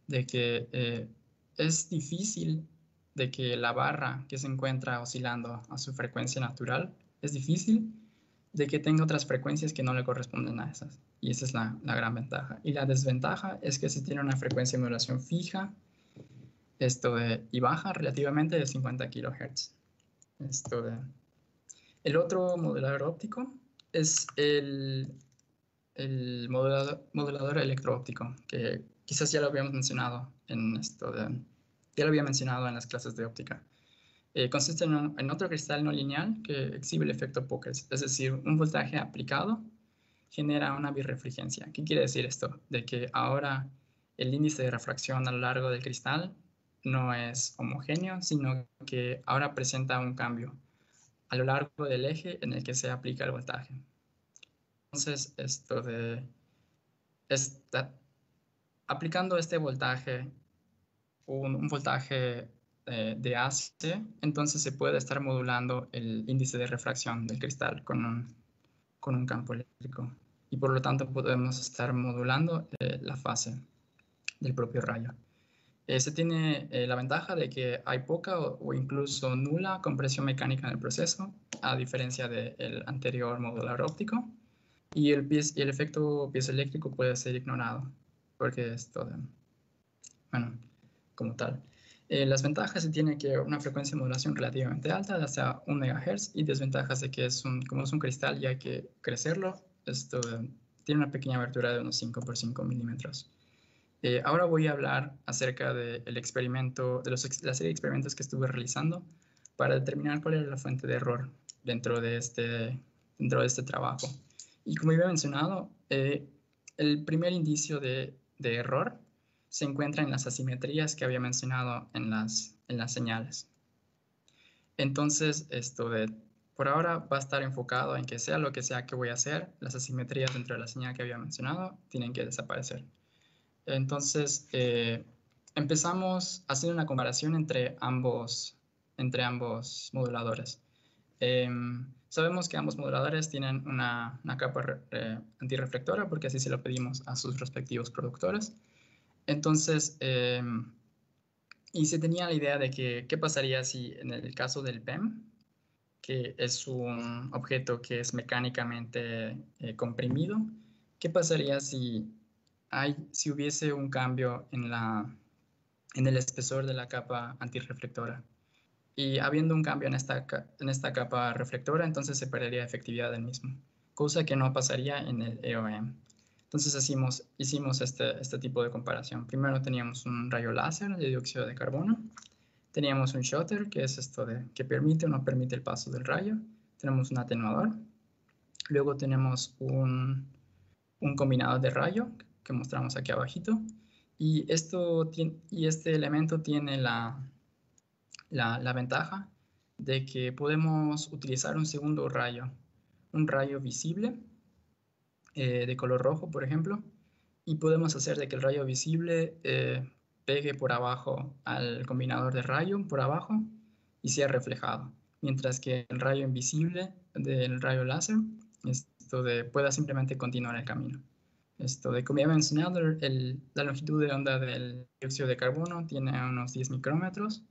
De que es difícil de que la barra que se encuentra oscilando a su frecuencia natural, es difícil de que tenga otras frecuencias que no le corresponden a esas. Y esa es la gran ventaja. Y la desventaja es que si tiene una frecuencia de modulación fija y baja relativamente de 50 kHz. El otro modulador óptico es el modulador electroóptico, que quizás ya lo habíamos mencionado ya lo había mencionado en las clases de óptica. Consiste en otro cristal no lineal que exhibe el efecto Pockels, es decir, un voltaje aplicado genera una birrefringencia. ¿Qué quiere decir esto? De que ahora el índice de refracción a lo largo del cristal no es homogéneo, sino que ahora presenta un cambio a lo largo del eje en el que se aplica el voltaje. Entonces, aplicando este voltaje, un voltaje de AC, entonces se puede estar modulando el índice de refracción del cristal con un campo eléctrico. Y por lo tanto podemos estar modulando la fase del propio rayo. Se tiene la ventaja de que hay poca o incluso nula compresión mecánica en el proceso, a diferencia del anterior modulador óptico. Y el efecto piezoeléctrico puede ser ignorado, porque como tal. Las ventajas se tiene que una frecuencia de modulación relativamente alta, hasta 1 MHz, y desventajas de que como es un cristal y hay que crecerlo, tiene una pequeña abertura de unos 5 por 5 milímetros. Ahora voy a hablar acerca del experimento, la serie de experimentos que estuve realizando para determinar cuál era la fuente de error dentro de este trabajo. Y como había mencionado, el primer indicio de error se encuentra en las asimetrías que había mencionado en las señales. Entonces, por ahora va a estar enfocado en que sea lo que sea que voy a hacer, las asimetrías dentro de la señal que había mencionado tienen que desaparecer. Entonces, empezamos haciendo una comparación entre ambos moduladores. Sabemos que ambos moduladores tienen una capa antirreflectora, porque así se lo pedimos a sus respectivos productores. Entonces, y se tenía la idea de que qué pasaría si en el caso del PEM, que es un objeto que es mecánicamente comprimido, qué pasaría si hubiese un cambio en el espesor de la capa antirreflectora. Y habiendo un cambio en esta capa reflectora, entonces se perdería efectividad del mismo, cosa que no pasaría en el EOM. Entonces hicimos este tipo de comparación. Primero teníamos un rayo láser de dióxido de carbono, teníamos un shutter, que es que permite o no permite el paso del rayo, tenemos un atenuador, luego tenemos un combinador de rayo que mostramos aquí abajito, y este elemento tiene la ventaja de que podemos utilizar un segundo rayo, un rayo visible de color rojo, por ejemplo, y podemos hacer de que el rayo visible pegue por abajo al combinador de rayo, por abajo, y sea reflejado, mientras que el rayo invisible del rayo láser pueda simplemente continuar el camino. Como ya he mencionado, la longitud de onda del dióxido de carbono tiene unos 10 micrómetros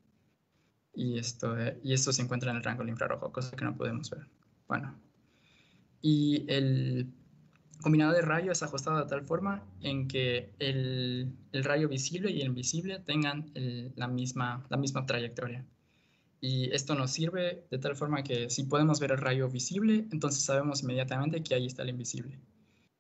y esto se encuentra en el rango del infrarrojo, cosa que no podemos ver. Bueno, y el combinado de rayo es ajustado de tal forma en que el rayo visible y el invisible tengan la misma trayectoria. Y esto nos sirve de tal forma que si podemos ver el rayo visible, entonces sabemos inmediatamente que ahí está el invisible.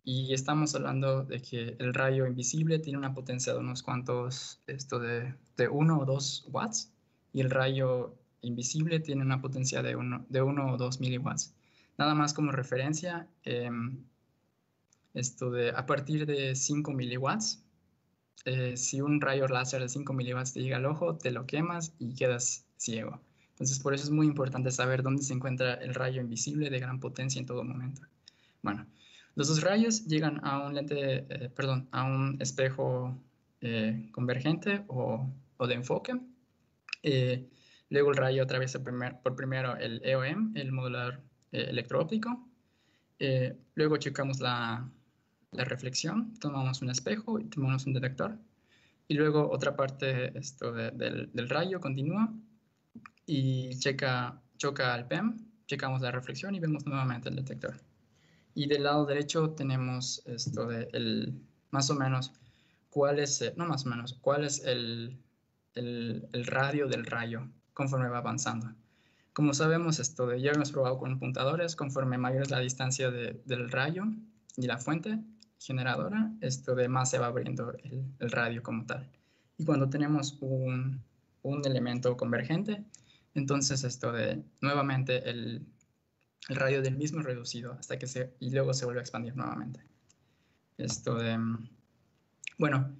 Y estamos hablando de que el rayo invisible tiene una potencia de unos cuantos, de 1 o 2 watts, y el rayo invisible tiene una potencia de 1 o 2 miliwatts. Nada más como referencia, a partir de 5 miliwatts, si un rayo láser de 5 miliwatts te llega al ojo, te lo quemas y quedas ciego. Entonces, por eso es muy importante saber dónde se encuentra el rayo invisible de gran potencia en todo momento. Bueno, los dos rayos llegan a un a un espejo convergente o de enfoque. Luego el rayo atraviesa por primero el EOM, el modulador electro-óptico. Luego checamos la reflexión, tomamos un espejo y tomamos un detector. Y luego otra parte del rayo continúa y choca al PEM, checamos la reflexión y vemos nuevamente el detector. Y del lado derecho tenemos más o menos cuál es el radio del rayo conforme va avanzando. Como sabemos, ya hemos probado con puntadores, conforme mayor es la distancia del rayo y la fuente generadora, más se va abriendo el radio como tal. Y cuando tenemos un elemento convergente, entonces nuevamente el radio del mismo es reducido hasta que y luego se vuelve a expandir nuevamente. Bueno,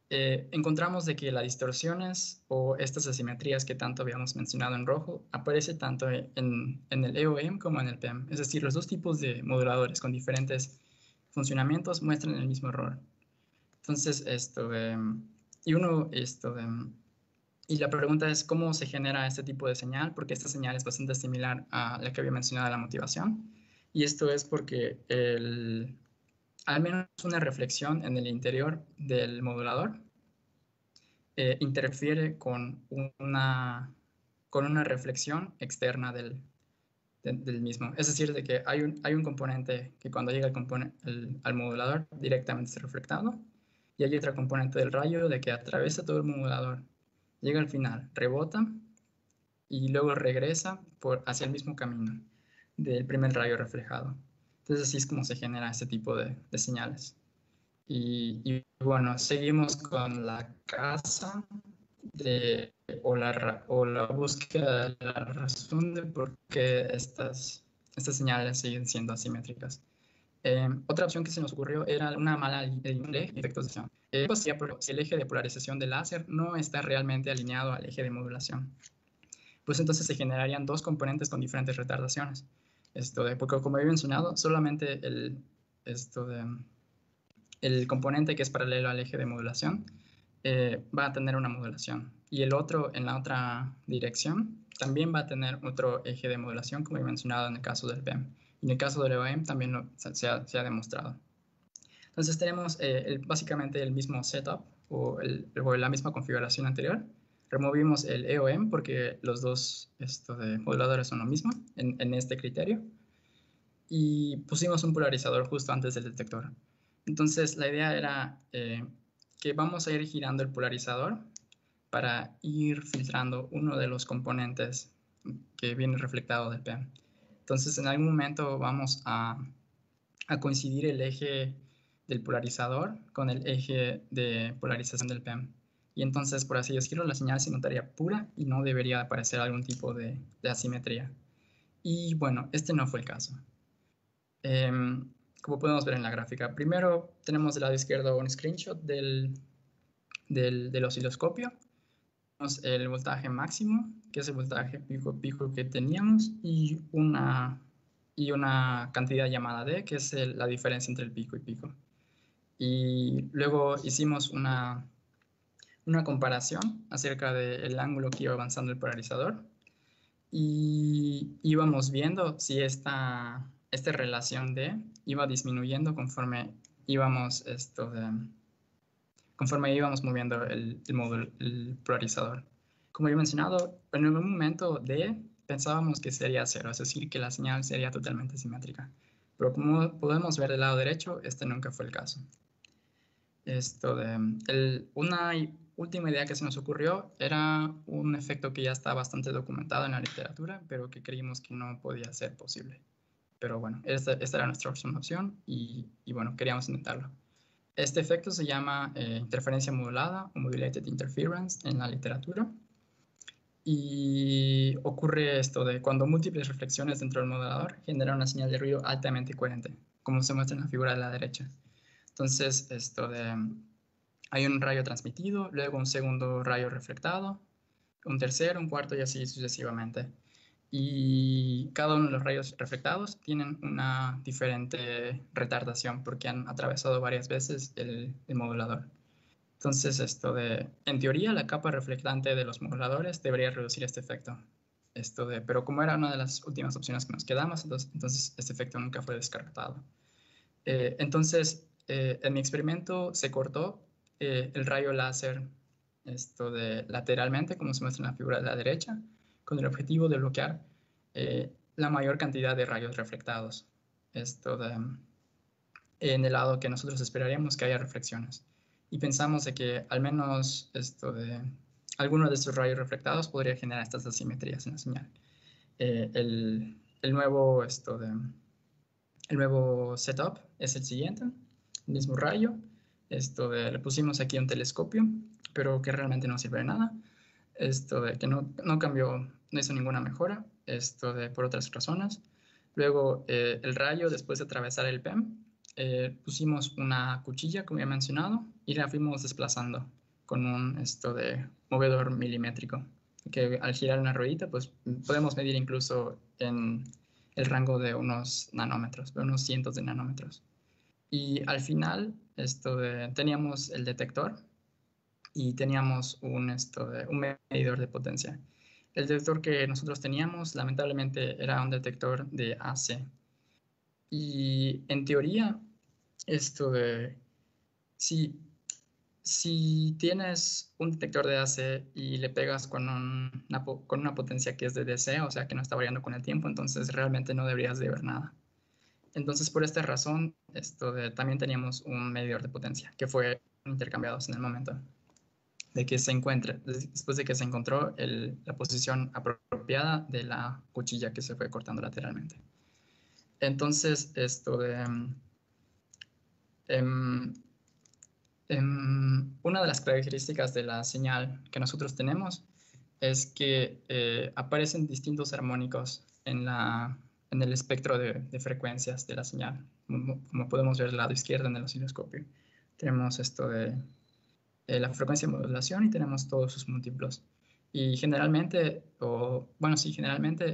encontramos de que las distorsiones o estas asimetrías que tanto habíamos mencionado en rojo aparece tanto en el EOM como en el PEM. Es decir, los dos tipos de moduladores con diferentes funcionamientos muestran el mismo error. Entonces, y la pregunta es cómo se genera este tipo de señal, porque esta señal es bastante similar a la que había mencionado la motivación. Y esto es porque al menos una reflexión en el interior del modulador interfiere con una reflexión externa del mismo. Es decir, de que hay un componente que cuando llega al modulador directamente es reflectado, y hay otra componente del rayo de que atraviesa todo el modulador, llega al final, rebota y luego regresa hacia el mismo camino del primer rayo reflejado. Entonces así es como se genera este tipo de señales. Y bueno, seguimos con la casa o la búsqueda de la razón de por qué estas señales siguen siendo asimétricas. Otra opción que se nos ocurrió era una mala alineación de efectos de acción. Si el eje de polarización del láser no está realmente alineado al eje de modulación, pues entonces se generarían dos componentes con diferentes retardaciones. Porque como he mencionado, solamente el componente que es paralelo al eje de modulación va a tener una modulación, y el otro en la otra dirección también va a tener otro eje de modulación, como he mencionado en el caso del PEM. Y en el caso del EOM también se ha demostrado. Entonces tenemos básicamente el mismo setup o la misma configuración anterior. Removimos el EOM porque los dos moduladores son lo mismo en este criterio, y pusimos un polarizador justo antes del detector. Entonces la idea era que vamos a ir girando el polarizador para ir filtrando uno de los componentes que viene reflectado del PEM. Entonces en algún momento vamos a coincidir el eje del polarizador con el eje de polarización del PEM. Y entonces, por así decirlo, la señal se notaría pura y no debería aparecer algún tipo de asimetría. Y bueno, este no fue el caso. Como podemos ver en la gráfica, primero tenemos del lado izquierdo un screenshot del osciloscopio. Tenemos el voltaje máximo, que es el voltaje pico que teníamos, y una cantidad llamada D, que es la diferencia entre el pico y pico. Y luego hicimos una comparación acerca del ángulo que iba avanzando el polarizador. y íbamos viendo si esta relación D iba disminuyendo conforme íbamos moviendo el polarizador. Como he mencionado, en un momento D pensábamos que sería cero, es decir, que la señal sería totalmente simétrica. Pero como podemos ver del lado derecho, este nunca fue el caso. Una última idea que se nos ocurrió era un efecto que ya está bastante documentado en la literatura, pero que creímos que no podía ser posible. Pero bueno, esta era nuestra opción y bueno, queríamos intentarlo. Este efecto se llama interferencia modulada o modulated interference en la literatura. Y ocurre esto de cuando múltiples reflexiones dentro del modulador generan una señal de ruido altamente coherente, como se muestra en la figura de la derecha. Entonces, hay un rayo transmitido, luego un segundo rayo reflectado, un tercero, un cuarto y así sucesivamente. Y cada uno de los rayos reflectados tienen una diferente retardación porque han atravesado varias veces el modulador. Entonces, en teoría, la capa reflectante de los moduladores debería reducir este efecto. Pero como era una de las últimas opciones que nos quedamos, entonces este efecto nunca fue descartado. En mi experimento se cortó el rayo láser lateralmente, como se muestra en la figura de la derecha, con el objetivo de bloquear la mayor cantidad de rayos reflectados en el lado que nosotros esperaríamos que haya reflexiones. Y pensamos de que al menos alguno de estos rayos reflectados podría generar estas asimetrías en la señal. El nuevo setup es el siguiente, el mismo rayo. Le pusimos aquí un telescopio, pero que realmente no sirve de nada. Que no cambió, no hizo ninguna mejora, por otras razones. Luego, el rayo, después de atravesar el PEM, pusimos una cuchilla, como ya he mencionado, y la fuimos desplazando con un movedor milimétrico, que al girar una ruedita, pues podemos medir incluso en el rango de unos nanómetros, de unos cientos de nanómetros. Y al final teníamos el detector y teníamos un medidor de potencia. El detector que nosotros teníamos, lamentablemente, era un detector de AC. Y en teoría, si tienes un detector de AC y le pegas con una potencia que es de DC, o sea que no está variando con el tiempo, entonces realmente no deberías de ver nada. Entonces, por esta razón, también teníamos un medidor de potencia que fue intercambiados en el momento de que después de que se encontró la posición apropiada de la cuchilla que se fue cortando lateralmente. Entonces, una de las características de la señal que nosotros tenemos es que aparecen distintos armónicos en el espectro de frecuencias de la señal, como podemos ver del lado izquierdo en el osciloscopio. Tenemos la frecuencia de modulación y tenemos todos sus múltiplos. Y generalmente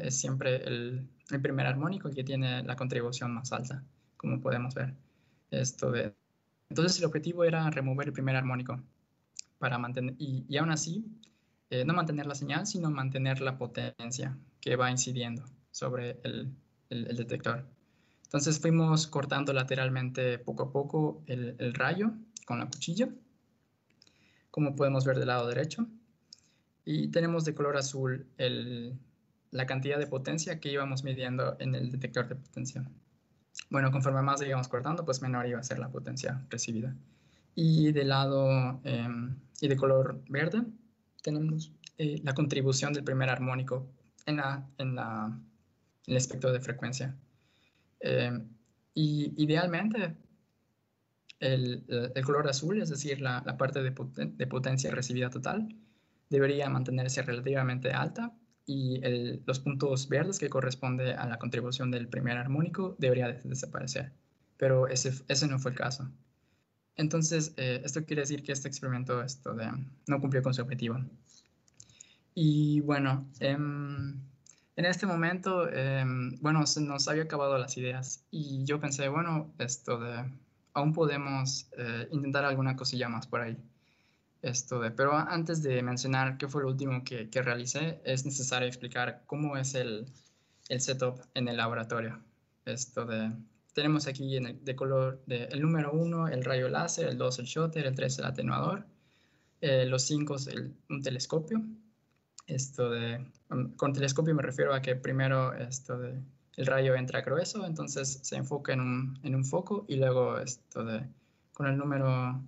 es siempre el primer armónico el que tiene la contribución más alta, como podemos ver. Entonces el objetivo era remover el primer armónico para mantener, y aún así, no mantener la señal, sino mantener la potencia que va incidiendo sobre el detector. Entonces fuimos cortando lateralmente poco a poco el rayo con la cuchilla, como podemos ver del lado derecho. Y tenemos de color azul la cantidad de potencia que íbamos midiendo en el detector de potencia. Bueno, conforme más íbamos cortando, pues menor iba a ser la potencia recibida. Y y de color verde tenemos la contribución del primer armónico en el espectro de frecuencia. Y idealmente el color azul, es decir, la parte de potencia recibida total, debería mantenerse relativamente alta y los puntos verdes que corresponde a la contribución del primer armónico debería desaparecer. Pero ese no fue el caso. Entonces, esto quiere decir que este experimento no cumplió con su objetivo. Y bueno, en este momento, bueno, se nos había acabado las ideas y yo pensé, bueno, aún podemos intentar alguna cosilla más por ahí. Pero antes de mencionar qué fue lo último que realicé, es necesario explicar cómo es el setup en el laboratorio. Tenemos aquí de color el número 1, el rayo láser, el 2, el shutter, el 3, el atenuador, los 5, un telescopio. Con telescopio me refiero a que primero el rayo entra grueso, entonces se enfoca en un foco, y luego con el número,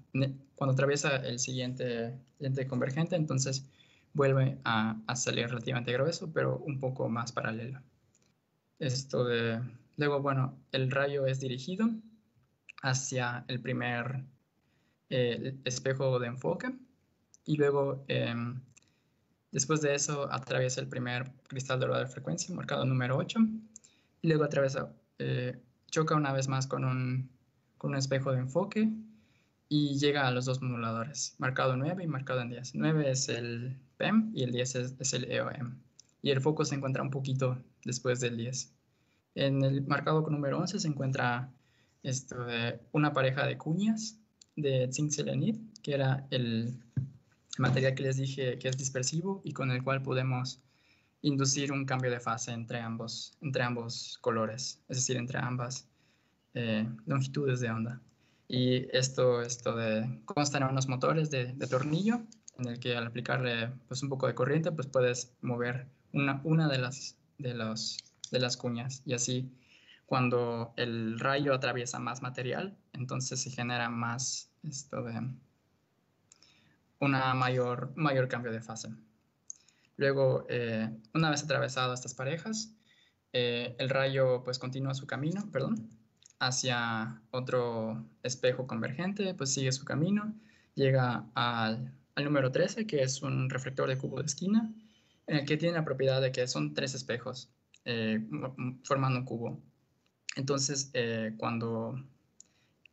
cuando atraviesa el siguiente lente convergente, entonces vuelve a salir relativamente grueso, pero un poco más paralelo. Luego, bueno, el rayo es dirigido hacia el primer espejo de enfoque, y luego después de eso atraviesa el primer cristal dorado de frecuencia, marcado número 8, y luego choca una vez más con un espejo de enfoque y llega a los dos moduladores, marcado 9 y marcado en 10. 9 es el PEM y el 10 es el EOM. Y el foco se encuentra un poquito después del 10. En el marcado con número 11 se encuentra una pareja de cuñas de zinc selenide, que era el material que les dije que es dispersivo y con el cual podemos inducir un cambio de fase entre ambos colores, es decir, entre ambas longitudes de onda. Y esto consta en unos motores de tornillo, en el que al aplicarle pues un poco de corriente pues puedes mover una de las cuñas, y así cuando el rayo atraviesa más material, entonces se genera más una mayor cambio de fase. Luego, una vez atravesado estas parejas, el rayo pues continúa su camino, hacia otro espejo convergente, pues sigue su camino, llega al número 13, que es un reflector de cubo de esquina, en el que tiene la propiedad de que son 3 espejos formando un cubo. Entonces, cuando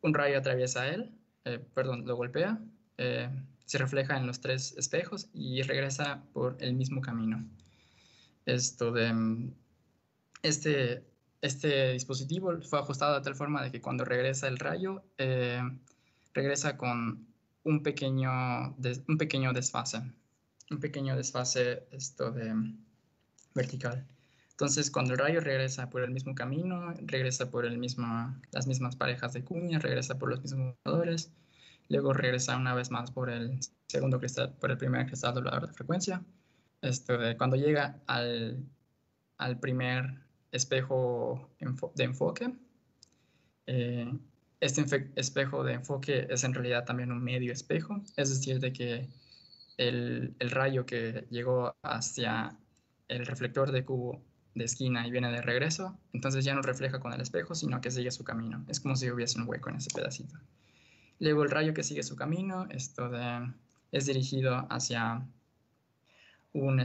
un rayo atraviesa él, lo golpea, se refleja en los 3 espejos y regresa por el mismo camino. Este dispositivo fue ajustado de tal forma de que cuando regresa el rayo, regresa con un pequeño desfase, vertical. Entonces, cuando el rayo regresa por el mismo camino, regresa por las mismas parejas de cuñas, regresa por los mismos moduladores, luego regresa una vez más por el primer cristal doblador de frecuencia. Cuando llega al primer espejo de enfoque, este espejo de enfoque es en realidad también un medio espejo, es decir, de que el rayo que llegó hacia el reflector de cubo de esquina y viene de regreso, entonces ya no refleja con el espejo, sino que sigue su camino. Es como si hubiese un hueco en ese pedacito. Luego el rayo que sigue su camino es dirigido hacia un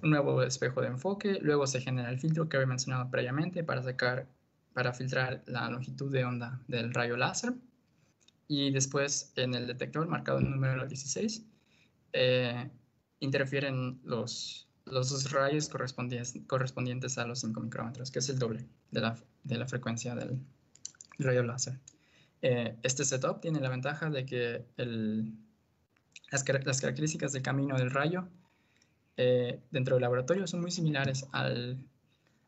nuevo espejo de enfoque. Luego se genera el filtro que había mencionado previamente para filtrar la longitud de onda del rayo láser. Y después en el detector, marcado en número 16, interfieren los 2 rayos correspondientes a los 5 micrómetros, que es el doble de la frecuencia del rayo láser. Este setup tiene la ventaja de que las características del camino del rayo dentro del laboratorio son muy similares a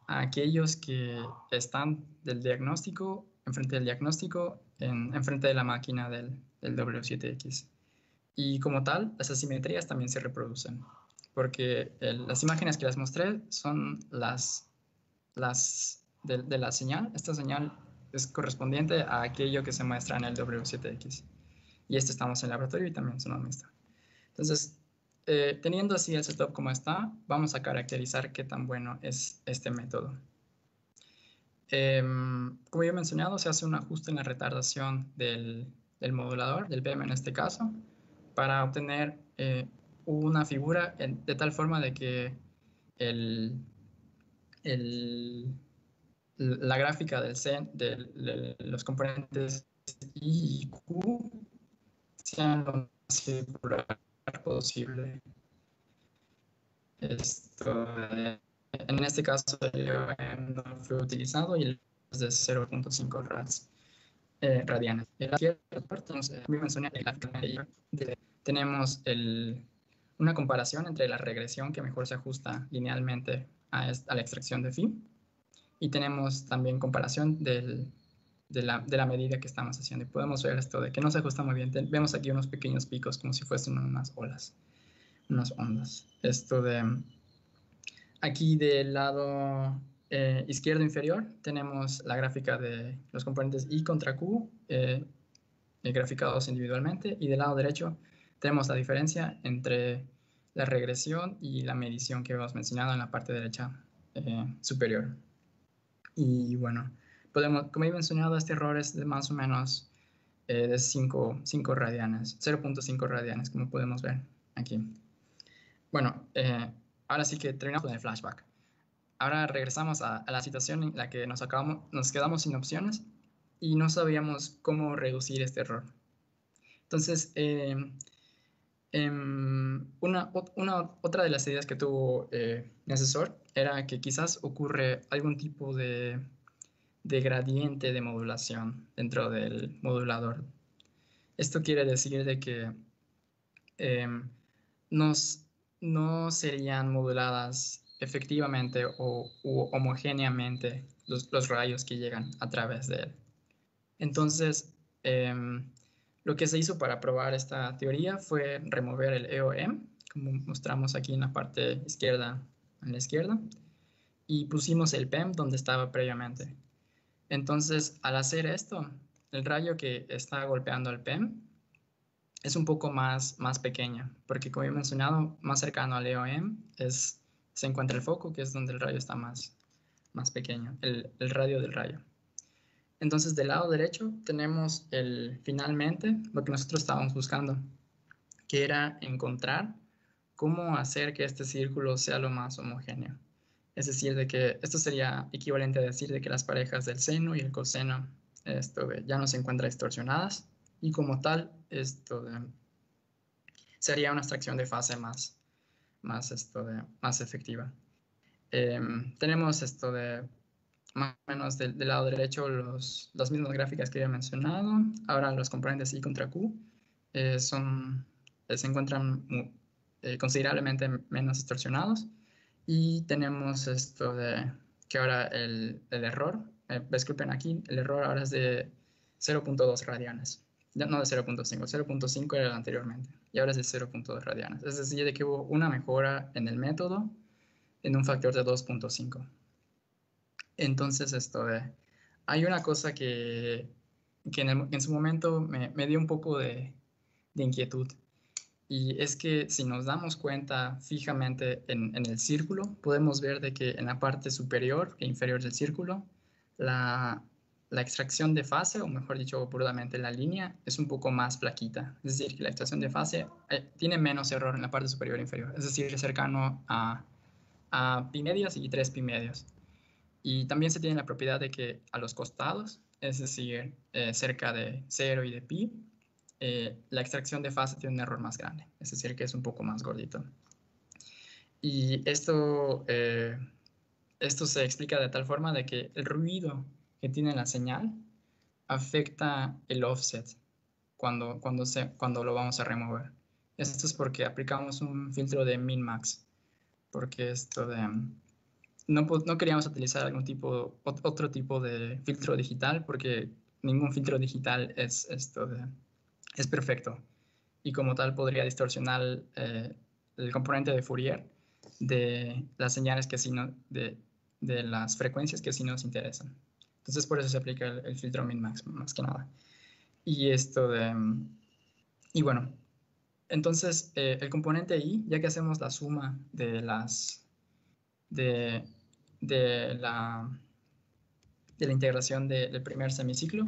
aquellos que están enfrente del diagnóstico, enfrente de la máquina del W7X. Y como tal, las asimetrías también se reproducen, porque las imágenes que les mostré son las de la señal. Esta señal es correspondiente a aquello que se muestra en el W7X. Y estamos en el laboratorio y también son lo mismo. Entonces, teniendo así el setup como está, vamos a caracterizar qué tan bueno es este método. Como ya he mencionado, se hace un ajuste en la retardación del modulador, del PEM en este caso, para obtener una figura de tal forma de que la gráfica de los componentes I y Q sean lo más circular posible. En este caso yo no fue utilizado y es de 0.5 radianes. La izquierda parte, me mencioné la gráfica tenemos una comparación entre la regresión que mejor se ajusta linealmente a la extracción de phi, y tenemos también comparación de la medida que estamos haciendo. Y podemos ver esto de que no se ajusta muy bien. Vemos aquí unos pequeños picos como si fuesen unas olas, unas ondas. Aquí del lado izquierdo inferior tenemos la gráfica de los componentes I contra Q, graficados individualmente, y del lado derecho tenemos la diferencia entre la regresión y la medición que hemos mencionado en la parte derecha superior. Y bueno, como he mencionado, este error es de más o menos de 5 radianes, 0.5 radianes, como podemos ver aquí. Bueno, ahora sí que terminamos con el flashback. Ahora regresamos a la situación en la que nos quedamos sin opciones y no sabíamos cómo reducir este error. Entonces, otra de las ideas que tuvo mi asesor era que quizás ocurre algún tipo de gradiente de modulación dentro del modulador. Esto quiere decir de que no serían moduladas efectivamente u homogéneamente los rayos que llegan a través de él. Entonces, lo que se hizo para probar esta teoría fue remover el EOM, como mostramos aquí en la parte izquierda, a la izquierda, y pusimos el PEM donde estaba previamente. Entonces, al hacer esto, el rayo que está golpeando al PEM es un poco más pequeño, porque como he mencionado, más cercano al EOM se encuentra el foco, que es donde el rayo está más pequeño, el radio del rayo. Entonces, del lado derecho tenemos finalmente lo que nosotros estábamos buscando, que era encontrar cómo hacer que este círculo sea lo más homogéneo. Es decir, de que esto sería equivalente a decir de que las parejas del seno y el coseno ya no se encuentran distorsionadas, y como tal, sería una extracción de fase más efectiva. Tenemos más o menos del lado derecho las mismas gráficas que había mencionado. Ahora los componentes I contra Q se encuentran considerablemente menos distorsionados, y tenemos que ahora el error, disculpen aquí, el error ahora es de 0.2 radianes. No de 0.5, 0.5 era anteriormente, y ahora es de 0.2 radianes. Es decir, de que hubo una mejora en el método en un factor de 2.5. Entonces, hay una cosa que en su momento me dio un poco de inquietud, y es que si nos damos cuenta fijamente en el círculo, podemos ver de que en la parte superior e inferior del círculo, la extracción de fase, o mejor dicho, puramente la línea, es un poco más flaquita. Es decir, que la extracción de fase tiene menos error en la parte superior e inferior. Es decir, cercano a pi medios y 3 pi medios. Y también se tiene la propiedad de que a los costados, es decir, cerca de 0 y de pi, la extracción de fase tiene un error más grande, es decir, que es un poco más gordito. Y esto se explica de tal forma de que el ruido que tiene la señal afecta el offset cuando lo vamos a remover. Esto es porque aplicamos un filtro de min-max, porque no queríamos utilizar otro tipo de filtro digital, porque ningún filtro digital es perfecto, y como tal podría distorsionar el componente de Fourier de las señales de las frecuencias que sí nos interesan. Entonces, por eso se aplica el filtro min-max, más que nada. Y bueno, entonces el componente I, ya que hacemos la suma de la integración del primer semiciclo,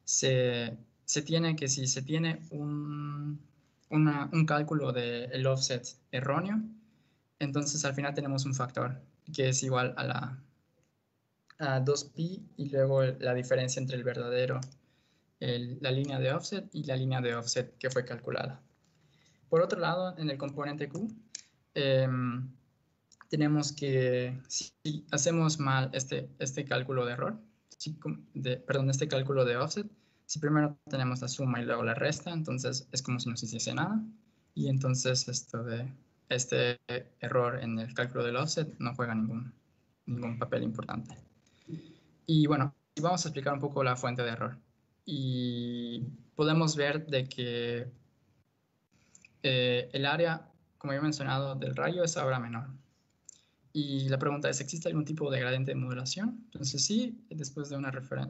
se tiene que, si se tiene un cálculo del offset erróneo, entonces al final tenemos un factor que es igual a 2pi, y luego la diferencia entre el verdadero, la línea de offset y la línea de offset que fue calculada. Por otro lado, en el componente Q, tenemos que, si hacemos mal este cálculo de error, este cálculo de offset, Si primero tenemos la suma y luego la resta, entonces es como si no se hiciese nada. Y entonces este error en el cálculo del offset no juega ningún papel importante. Y bueno, vamos a explicar un poco la fuente de error. Y podemos ver de que el área, como he mencionado, del rayo es ahora menor. Y la pregunta es, ¿existe algún tipo de gradiente de modulación? Entonces sí, después de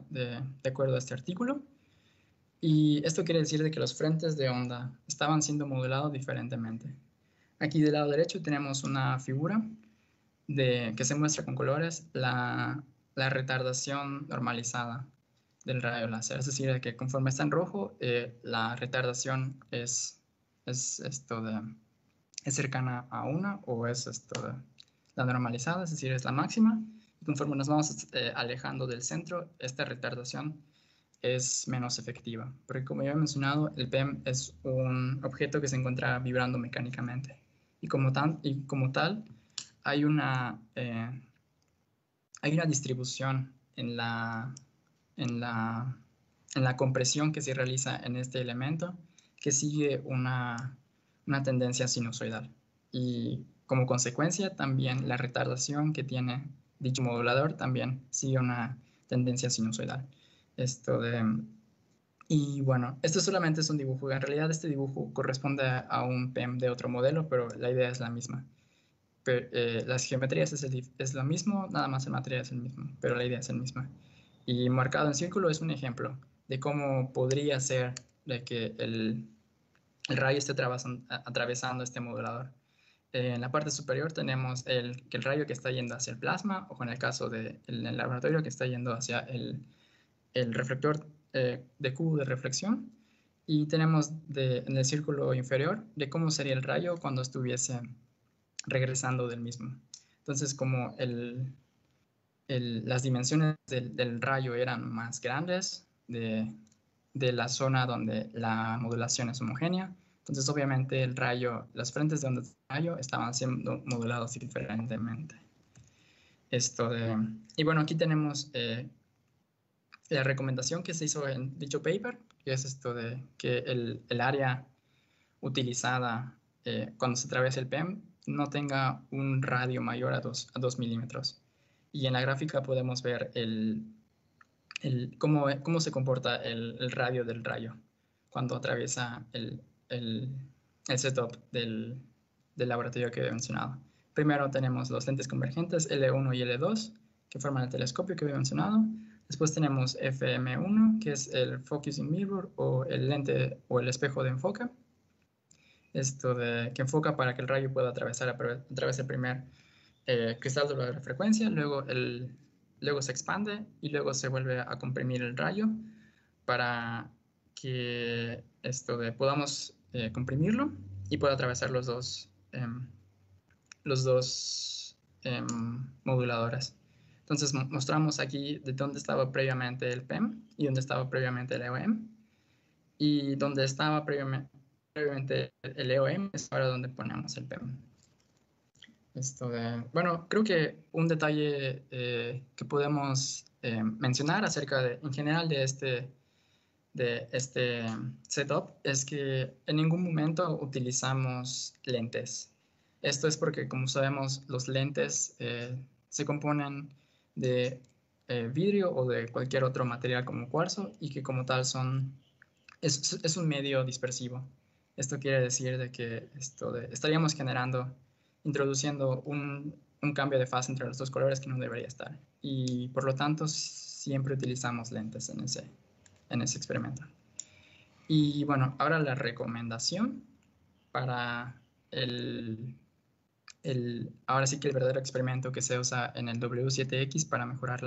de acuerdo a este artículo. Y esto quiere decir de que los frentes de onda estaban siendo modulados diferentemente. Aquí del lado derecho tenemos una figura que se muestra con colores la retardación normalizada del rayo láser. Es decir, de que conforme está en rojo, la retardación es cercana a 1 o es la normalizada, es decir, es la máxima. Y conforme nos vamos alejando del centro, esta retardación es menos efectiva. Porque como ya he mencionado, el PEM es un objeto que se encuentra vibrando mecánicamente. Y como tal hay una distribución en la compresión que se realiza en este elemento que sigue una tendencia sinusoidal. Y como consecuencia, también la retardación que tiene dicho modulador también sigue una tendencia sinusoidal. Y bueno, esto solamente es un dibujo. En realidad este dibujo corresponde a un PEM de otro modelo, pero la idea es la misma. Las geometrías es lo mismo, nada más en materia es el mismo, pero la idea es la misma. Y marcado en círculo es un ejemplo de cómo podría ser de que el rayo esté atravesando este modulador. En la parte superior tenemos que el rayo que está yendo hacia el plasma, o en el caso del laboratorio que está yendo hacia el reflector de cubo de reflexión. Y tenemos en el círculo inferior de cómo sería el rayo cuando estuviese regresando del mismo. Entonces, como las dimensiones del rayo eran más grandes de la zona donde la modulación es homogénea, entonces obviamente las frentes de onda del rayo estaban siendo modulados diferentemente. Y bueno, aquí tenemos la recomendación que se hizo en dicho paper, que es esto de que el área utilizada cuando se atraviesa el PEM no tenga un radio mayor a 2 milímetros. Y en la gráfica podemos ver cómo se comporta el radio del rayo cuando atraviesa el setup del laboratorio que he mencionado. Primero tenemos los lentes convergentes L1 y L2 que forman el telescopio que he mencionado. Después tenemos FM1, que es el focusing mirror o el lente o el espejo de enfoque. Que enfoca para que el rayo pueda atravesar el primer cristal de la frecuencia, luego se expande y luego se vuelve a comprimir el rayo para que podamos comprimirlo y pueda atravesar los dos moduladores. Entonces mostramos aquí de dónde estaba previamente el PEM y dónde estaba previamente el EOM, y donde estaba previamente el EOM es ahora donde ponemos el PEM. Bueno, creo que un detalle que podemos mencionar en general de este setup es que en ningún momento utilizamos lentes. Esto es porque, como sabemos, los lentes se componen de vidrio o de cualquier otro material como cuarzo y que como tal es un medio dispersivo. Esto quiere decir de que estaríamos introduciendo un cambio de fase entre los dos colores que no debería estar. Y por lo tanto, siempre utilizamos lentes en ese experimento. Y bueno, ahora la recomendación para ahora sí que el verdadero experimento que se usa en el W7X para mejorar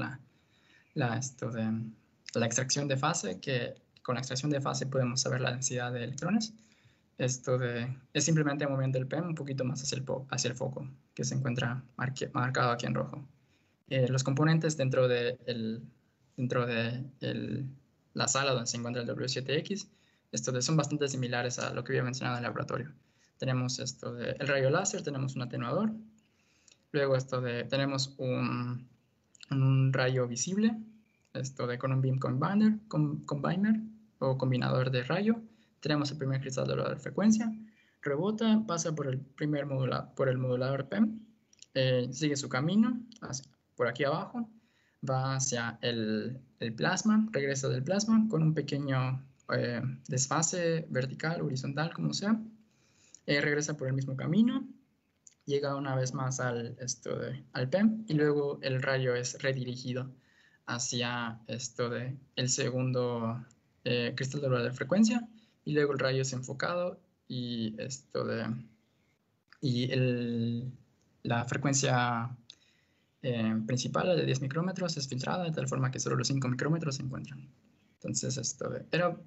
la extracción de fase, que con la extracción de fase podemos saber la densidad de electrones. Es simplemente moviendo el PEM un poquito más hacia el foco, que se encuentra marcado aquí en rojo. Los componentes dentro de la sala donde se encuentra el W7X son bastante similares a lo que había mencionado en el laboratorio. Tenemos el rayo láser, tenemos un atenuador, luego tenemos un rayo visible, con un beam combiner, o combinador de rayo. Tenemos el primer cristal dorador de frecuencia, rebota, pasa por el modulador PEM, sigue su camino por aquí abajo, va hacia el plasma, regresa del plasma con un pequeño desfase vertical, horizontal, como sea, regresa por el mismo camino, llega una vez más al PEM y luego el rayo es redirigido hacia el segundo cristal dorador de frecuencia, y luego el rayo es enfocado y la frecuencia principal, la de 10 micrómetros, es filtrada de tal forma que solo los 5 micrómetros se encuentran. Entonces, pero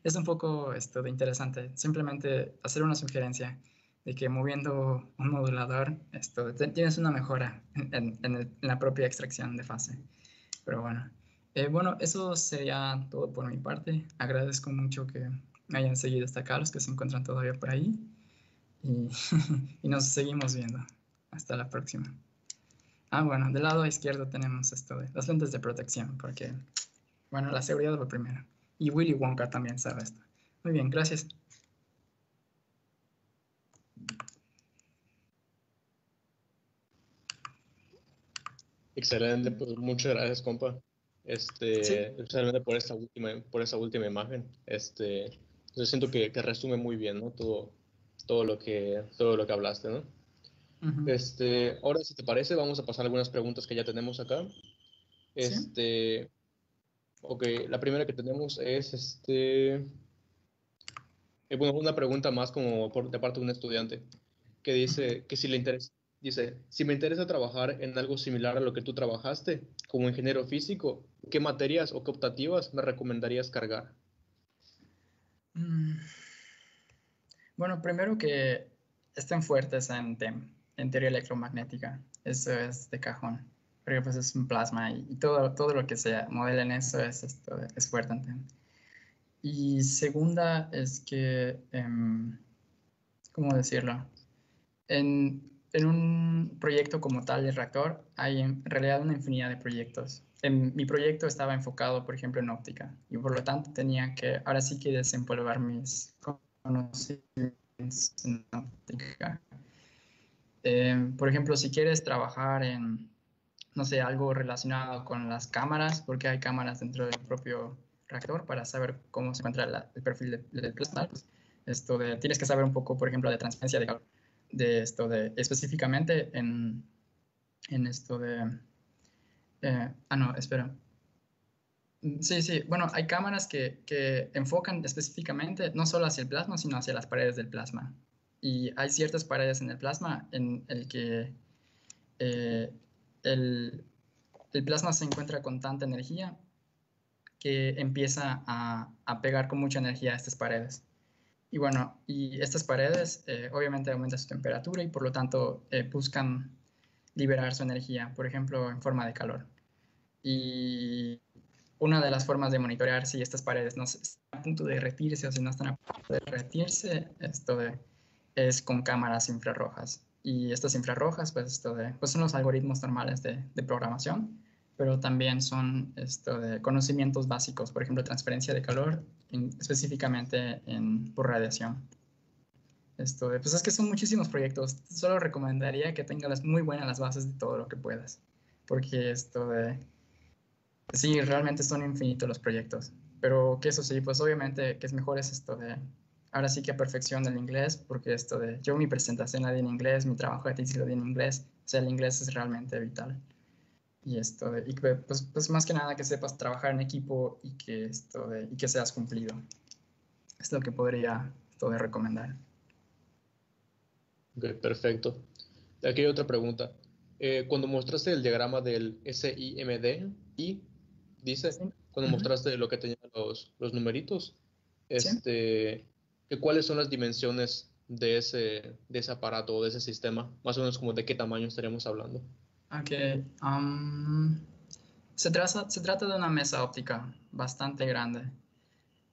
es un poco interesante simplemente hacer una sugerencia de que moviendo un modulador tienes una mejora en la propia extracción de fase. Pero bueno, eso sería todo por mi parte. Agradezco mucho que me hayan seguido hasta acá, los que se encuentran todavía por ahí. Y, y nos seguimos viendo. Hasta la próxima. Bueno, del lado izquierdo tenemos las lentes de protección, porque, bueno, la seguridad va primero. Y Willy Wonka también sabe esto. Muy bien, gracias. Excelente, pues muchas gracias, compa. Sí. Excelente por esta última imagen. Yo siento que resume muy bien, ¿no? Todo lo que hablaste, ¿no? Uh-huh. Ahora, si te parece, vamos a pasar algunas preguntas que ya tenemos acá. Sí. Ok, la primera que tenemos es, bueno, una pregunta más como de parte de un estudiante que Uh-huh. dice que si le interesa, dice, si me interesa trabajar en algo similar a lo que tú trabajaste como ingeniero físico, ¿qué materias o qué optativas me recomendarías cargar? Bueno, primero que estén fuertes en TEM, en teoría electromagnética. Eso es de cajón. Porque pues es un plasma y todo lo que sea, modelen eso, es fuerte en TEM. Y segunda es que, ¿cómo decirlo? En un proyecto como tal de reactor hay en realidad una infinidad de proyectos. Mi proyecto estaba enfocado, por ejemplo, en óptica y por lo tanto tenía que, ahora sí que desempolvar mis conocimientos en óptica. Por ejemplo, si quieres trabajar en, no sé, algo relacionado con las cámaras, porque hay cámaras dentro del propio reactor para saber cómo se encuentra el perfil del plasma, pues, tienes que saber un poco, por ejemplo, de transferencia de calor, específicamente en esto de, no, espera. Sí, sí, bueno, hay cámaras que enfocan específicamente no solo hacia el plasma, sino hacia las paredes del plasma. Y hay ciertas paredes en el plasma en el que eh, el, el plasma se encuentra con tanta energía que empieza a pegar con mucha energía a estas paredes. Y bueno, y estas paredes obviamente aumentan su temperatura y por lo tanto buscan liberar su energía, por ejemplo, en forma de calor. Y una de las formas de monitorear si estas paredes no están a punto de derretirse o si no están a punto de derretirse, es con cámaras infrarrojas. Y estas infrarrojas, pues son los algoritmos normales de programación, pero también son conocimientos básicos, por ejemplo, transferencia de calor, específicamente por radiación. Pues es que son muchísimos proyectos. Solo recomendaría que tengas muy buenas las bases de todo lo que puedas, porque sí, realmente son infinitos los proyectos. Pero que eso sí, pues obviamente que es mejor es ahora sí que perfección el inglés, porque yo mi presentación la di en inglés, mi trabajo de tesis lo di en inglés, o sea, el inglés es realmente vital. Y pues más que nada que sepas trabajar en equipo y que seas cumplido. Es lo que podría recomendar. Ok, perfecto. Aquí hay otra pregunta. Cuando mostraste el diagrama del SIMD, y dice, Sí. cuando Uh-huh. mostraste lo que tenía los numeritos, Sí. que ¿cuáles son las dimensiones de ese aparato o de ese sistema? Más o menos como de qué tamaño estaríamos hablando. Ok. Se trata de una mesa óptica bastante grande.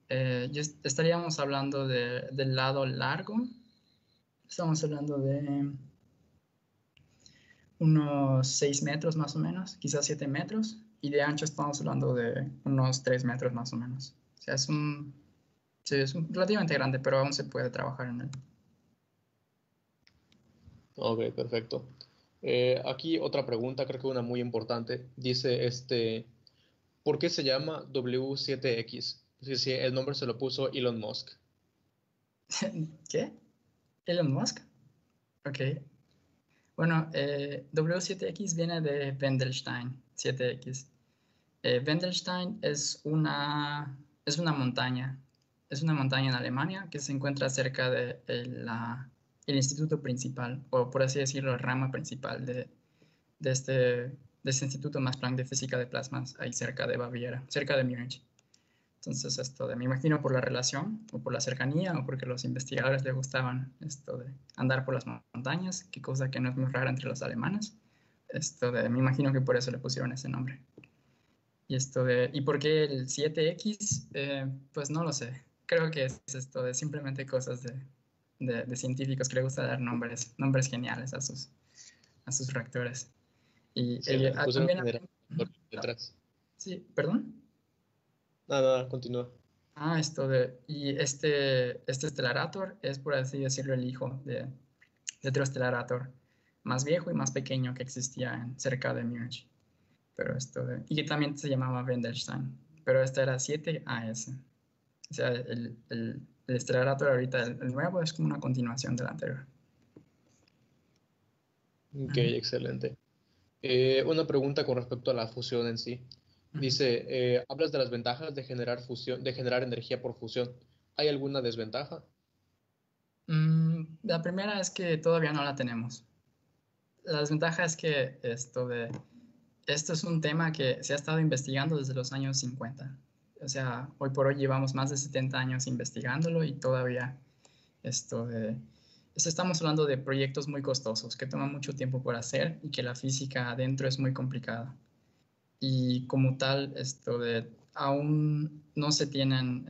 Estaríamos hablando del lado largo. Estamos hablando de unos 6 metros más o menos, quizás 7 metros. Y de ancho estamos hablando de unos 3 metros más o menos. sea, sí, es relativamente grande, pero aún se puede trabajar en él. Ok, perfecto. Aquí otra pregunta, creo que una muy importante. Dice, ¿por qué se llama W7X? Es decir, el nombre se lo puso Elon Musk. ¿Qué? ¿Elon Musk? Ok. Bueno, W7X viene de Wendelstein 7X. Wendelstein es una montaña. Es una montaña en Alemania que se encuentra cerca de el instituto principal, o por así decirlo, la rama principal de este, de este Instituto Max Planck de Física de Plasmas, ahí cerca de Baviera, cerca de Múnich. Entonces, me imagino por la relación, o por la cercanía, o porque los investigadores les gustaban esto de andar por las montañas, qué cosa que no es muy rara entre los alemanes. Me imagino que por eso le pusieron ese nombre. ¿Y por qué el 7X? Pues no lo sé. Creo que es simplemente cosas de científicos que les gusta dar nombres geniales a sus reactores. Sí, le pusieron También, general detrás. sí, perdón. Nada, continúa. Y este Stellarator es, por así decirlo, el hijo de otro Stellarator más viejo y más pequeño que existía cerca de Múnich. Pero y que también se llamaba Wendelstein. Pero este era 7AS. O sea, el Stellarator ahorita, el nuevo, es como una continuación del anterior. Ok, Ujú, excelente. Una pregunta con respecto a la fusión en sí. ujú. Dice, hablas de las ventajas de generar fusión, de generar energía por fusión. ¿Hay alguna desventaja? La primera es que todavía no la tenemos. La desventaja es que esto es un tema que se ha estado investigando desde los años 50. O sea, hoy por hoy llevamos más de 70 años investigándolo y todavía esto de... estamos hablando de proyectos muy costosos que toman mucho tiempo por hacer y que la física adentro es muy complicada. Y como tal, aún no se tienen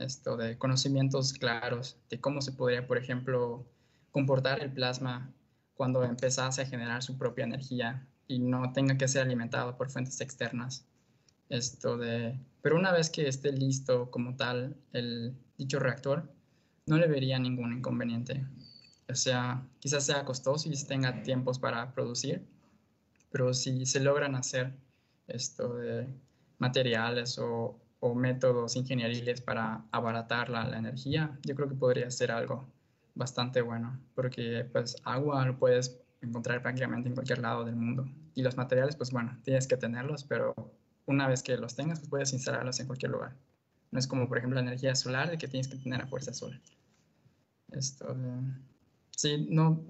conocimientos claros de cómo se podría, por ejemplo, comportar el plasma cuando empezase a generar su propia energía y no tenga que ser alimentado por fuentes externas. Pero una vez que esté listo como tal dicho reactor, no le vería ningún inconveniente. O sea, quizás sea costoso y tenga tiempos para producir, pero si se logran hacer de materiales o métodos ingenieriles para abaratar la energía, yo creo que podría ser algo bastante bueno, porque pues agua lo puedes encontrar prácticamente en cualquier lado del mundo. Y los materiales, pues bueno, tienes que tenerlos, pero una vez que los tengas, pues puedes instalarlos en cualquier lugar. No es como, por ejemplo, la energía solar de que tienes que tener a fuerza solar. Esto de... Sí, no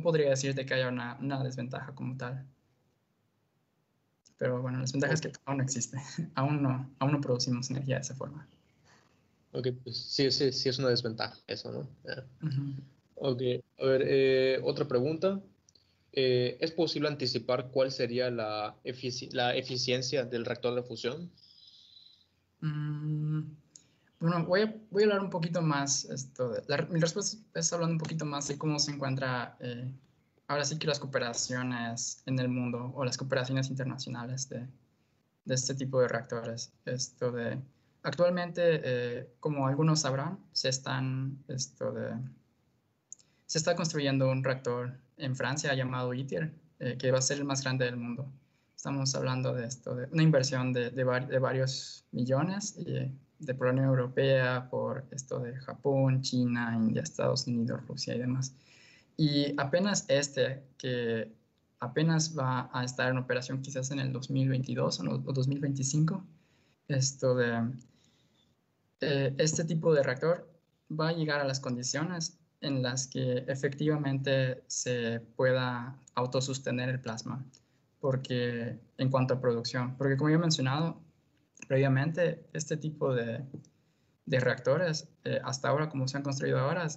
podría decirte que haya una desventaja como tal. Pero bueno, la desventaja es Ok, que aún no existe. Aún no producimos energía de esa forma. ok, pues sí, sí, sí es una desventaja eso, ¿no? Ujú. Ok, a ver, otra pregunta. ¿Es posible anticipar cuál sería la eficiencia del reactor de fusión? Mm, bueno, voy a hablar un poquito más. Mi respuesta es hablando un poquito más de cómo se encuentra ahora sí que las cooperaciones en el mundo o las cooperaciones internacionales de este tipo de reactores. Actualmente, como algunos sabrán, se está construyendo un reactor en Francia llamado ITER, que va a ser el más grande del mundo. Estamos hablando de una inversión de varios millones de por la Unión Europea, por esto de Japón, China, India, Estados Unidos, Rusia y demás. Y que apenas va a estar en operación quizás en el 2022 o 2025, esto de, este tipo de reactor va a llegar a las condiciones en las que efectivamente se pueda autosostener el plasma, porque en cuanto a producción, porque como ya he mencionado previamente, este tipo de reactores, hasta ahora, como se han construido ahora,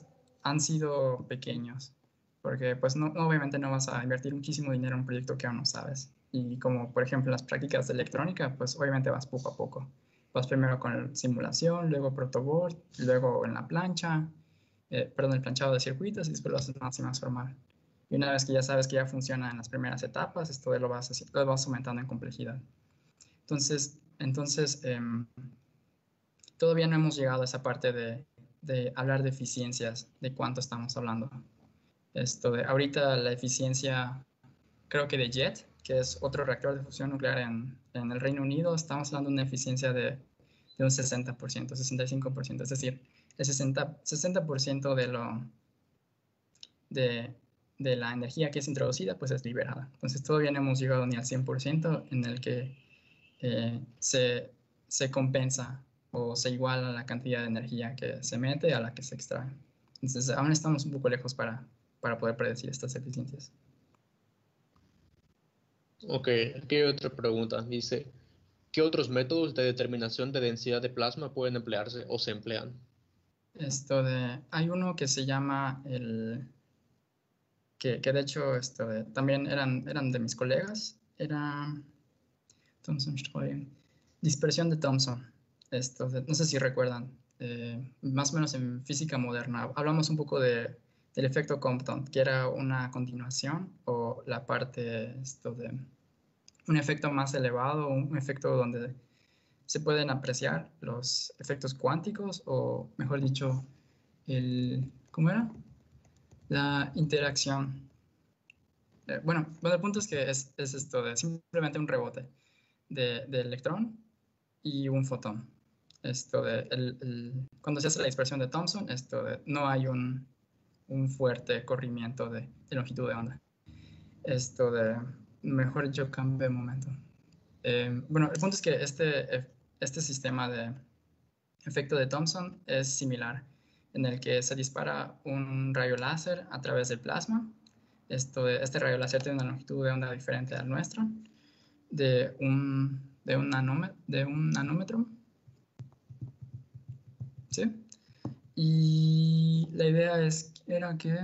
han sido pequeños, porque pues obviamente no vas a invertir muchísimo dinero en un proyecto que aún no sabes. Y como por ejemplo en las prácticas de electrónica, pues obviamente vas poco a poco. Vas primero con simulación, luego protoboard, luego en la plancha, perdón, el planchado de circuitos y después lo haces más y más formal. Y una vez que ya sabes que ya funciona en las primeras etapas, esto lo vas aumentando en complejidad. Entonces todavía no hemos llegado a esa parte de hablar de eficiencias, de cuánto estamos hablando. Ahorita la eficiencia, creo que de JET, que es otro reactor de fusión nuclear en el Reino Unido, estamos hablando de una eficiencia de un 60%, 65%, es decir, el 60% de la energía que es introducida pues es liberada. Entonces todavía no hemos llegado ni al 100% en el que se compensa o se iguala la cantidad de energía que se mete a la que se extrae. Entonces aún estamos un poco lejos para poder predecir estas eficiencias. Ok, aquí hay otra pregunta. Dice, ¿qué otros métodos de determinación de densidad de plasma pueden emplearse o se emplean? Hay uno que se llama que de hecho también eran de mis colegas, era Thomson-Streuer, dispersión de Thomson. No sé si recuerdan, más o menos en física moderna, hablamos un poco del efecto Compton, que era una continuación o la parte de un efecto más elevado, un efecto donde se pueden apreciar los efectos cuánticos o, mejor dicho, ¿cómo era? La interacción. Bueno, el punto es que es esto de simplemente un rebote de electrón y un fotón. Cuando se hace la dispersión de Thomson, no hay un fuerte corrimiento de longitud de onda. Mejor yo cambio de momento. Bueno, el punto es que este sistema de efecto de Thomson es similar, en el que se dispara un rayo láser a través del plasma. Este rayo láser tiene una longitud de onda diferente al nuestro, de un nanómetro. ¿Sí? Y la idea era que,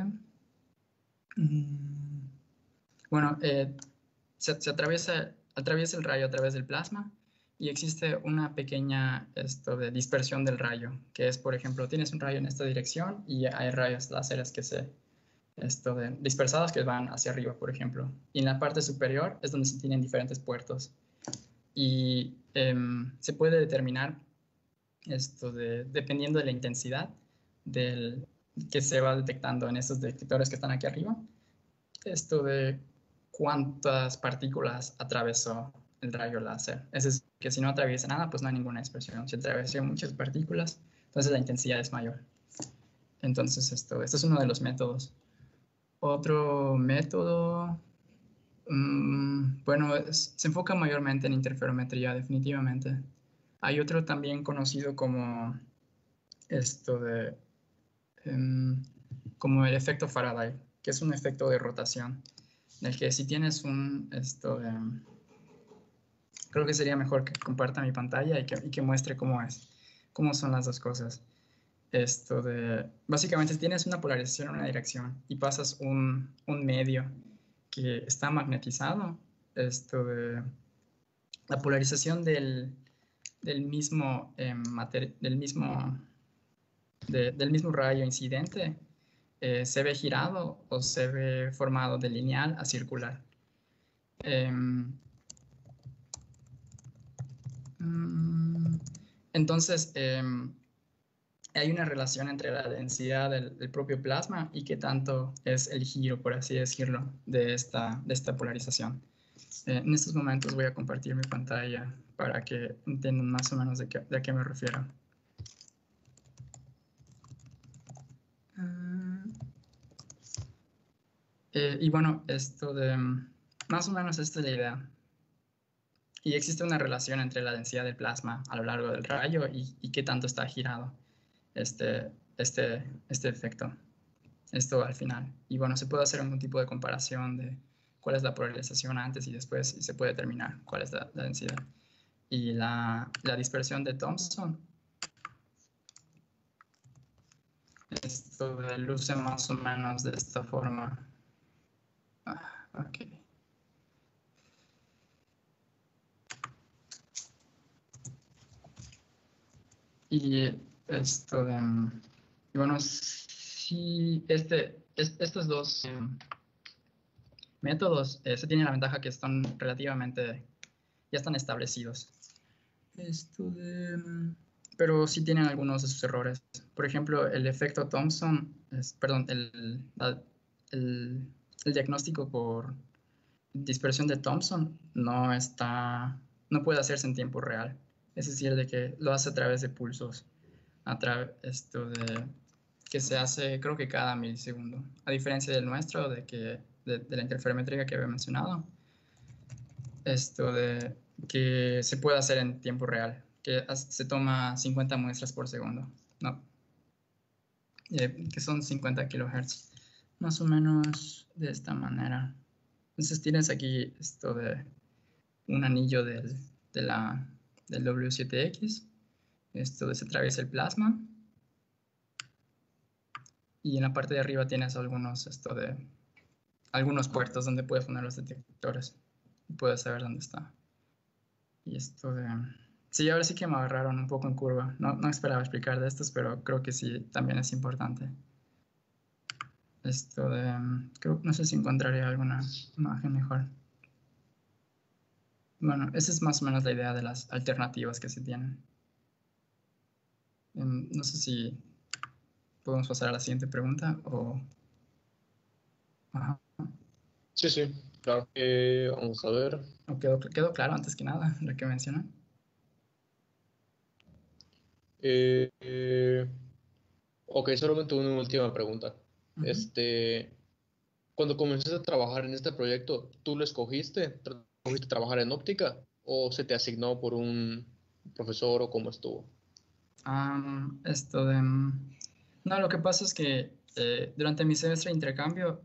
bueno, se atraviesa el rayo a través del plasma y existe una pequeña de dispersión del rayo, que es, por ejemplo, tienes un rayo en esta dirección y hay rayos láseres que dispersados que van hacia arriba, por ejemplo. Y en la parte superior es donde se tienen diferentes puertos. Y se puede determinar dependiendo de la intensidad que se va detectando en estos detectores que están aquí arriba, de cuántas partículas atravesó el rayo láser. Es decir, que si no atraviesa nada, pues no hay ninguna dispersión. Si atraviesa muchas partículas, entonces la intensidad es mayor. Entonces, esto es uno de los métodos. Otro método, bueno, se enfoca mayormente en interferometría, definitivamente. Hay otro también conocido como como el efecto Faraday, que es un efecto de rotación, en el que si tienes creo que sería mejor que comparta mi pantalla y que muestre cómo son las dos cosas. Básicamente, si tienes una polarización en una dirección y pasas un medio que está magnetizado, la polarización del mismo del mismo rayo incidente se ve girado o se ve formado de lineal a circular. Entonces, hay una relación entre la densidad del propio plasma y qué tanto es el giro, por así decirlo, de esta polarización. En estos momentos voy a compartir mi pantalla para que entiendan más o menos de a qué me refiero. Y bueno, más o menos esta es la idea. Y existe una relación entre la densidad del plasma a lo largo del rayo y qué tanto está girado este efecto, esto al final. Y bueno, se puede hacer algún tipo de comparación de cuál es la polarización antes y después y se puede determinar cuál es la densidad. Y la dispersión de Thomson, esto luce más o menos de esta forma. Ok. Y bueno, sí, estos dos métodos se tienen la ventaja que están ya están establecidos. Pero pero sí tienen algunos de sus errores. Por ejemplo, el efecto Thomson, perdón, el diagnóstico por dispersión de Thomson no puede hacerse en tiempo real. Es decir, de que lo hace a través de pulsos, que se hace creo que cada milisegundo. A diferencia del nuestro, de la interferométrica que había mencionado, que se puede hacer en tiempo real, que se toma 50 muestras por segundo, no, que son 50 kilohertz, más o menos de esta manera. Entonces tienes aquí un anillo del W7X, se atraviesa el plasma, y en la parte de arriba tienes algunos puertos donde puedes poner los detectores y puedes saber dónde está. Y sí, ahora sí que me agarraron un poco en curva. No esperaba explicar de estos, pero creo que sí, también es importante. No sé si encontraré alguna imagen mejor. Bueno, esa es más o menos la idea de las alternativas que se tienen. No sé si podemos pasar a la siguiente pregunta o... Ajá. Sí, sí, claro. Vamos a ver. ¿O quedó claro antes que nada lo que mencioné? Eh, eh, ok, solamente una última pregunta. Uh-huh. Cuando comenzaste a trabajar en este proyecto, ¿tú lo escogiste? ¿Escogiste trabajar en óptica o se te asignó por un profesor o cómo estuvo? No, lo que pasa es que durante mi semestre de intercambio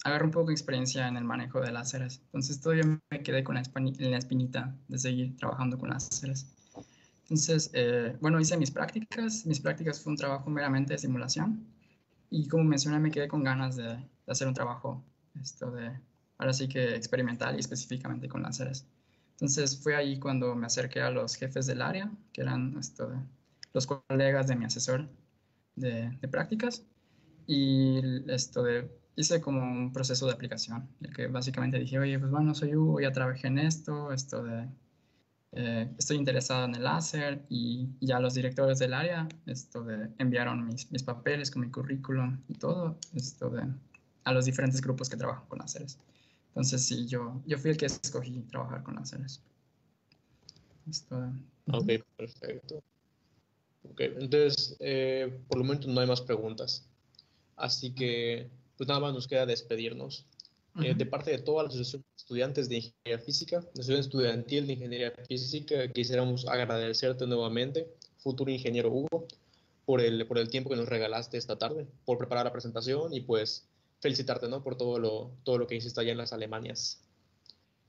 agarré un poco de experiencia en el manejo de láseres. Entonces todavía me quedé con en la espinita de seguir trabajando con láseres. Entonces, bueno, hice mis prácticas. Mis prácticas fue un trabajo meramente de simulación. Y como mencioné, me quedé con ganas de hacer un trabajo, ahora sí que experimental y específicamente con láseres. Entonces fue ahí cuando me acerqué a los jefes del área, que eran los colegas de mi asesor de prácticas, y hice como un proceso de aplicación, en el que básicamente dije, oye, pues bueno, soy Hugo, ya trabajé en estoy interesado en el láser, y ya los directores del área enviaron mis papeles con mi currículum y todo a los diferentes grupos que trabajan con láseres. Entonces sí, yo fui el que escogí trabajar con láseres. Ok, Uh-huh. perfecto. Ok, entonces, por el momento no hay más preguntas. Así que, pues nada más nos queda despedirnos. Uh-huh. De parte de toda la Asociación de Estudiantes de Ingeniería Física, la Asociación Estudiantil de Ingeniería Física, quisiéramos agradecerte nuevamente, futuro ingeniero Hugo, por el tiempo que nos regalaste esta tarde, por preparar la presentación y pues felicitarte, ¿no? Por todo lo que hiciste allá en las Alemanias.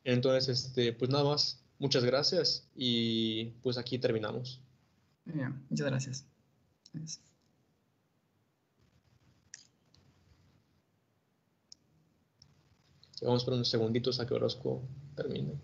Entonces, pues nada más, muchas gracias y pues aquí terminamos. Muy bien, muchas gracias. Adiós. Vamos por unos segunditos a que Orozco termine.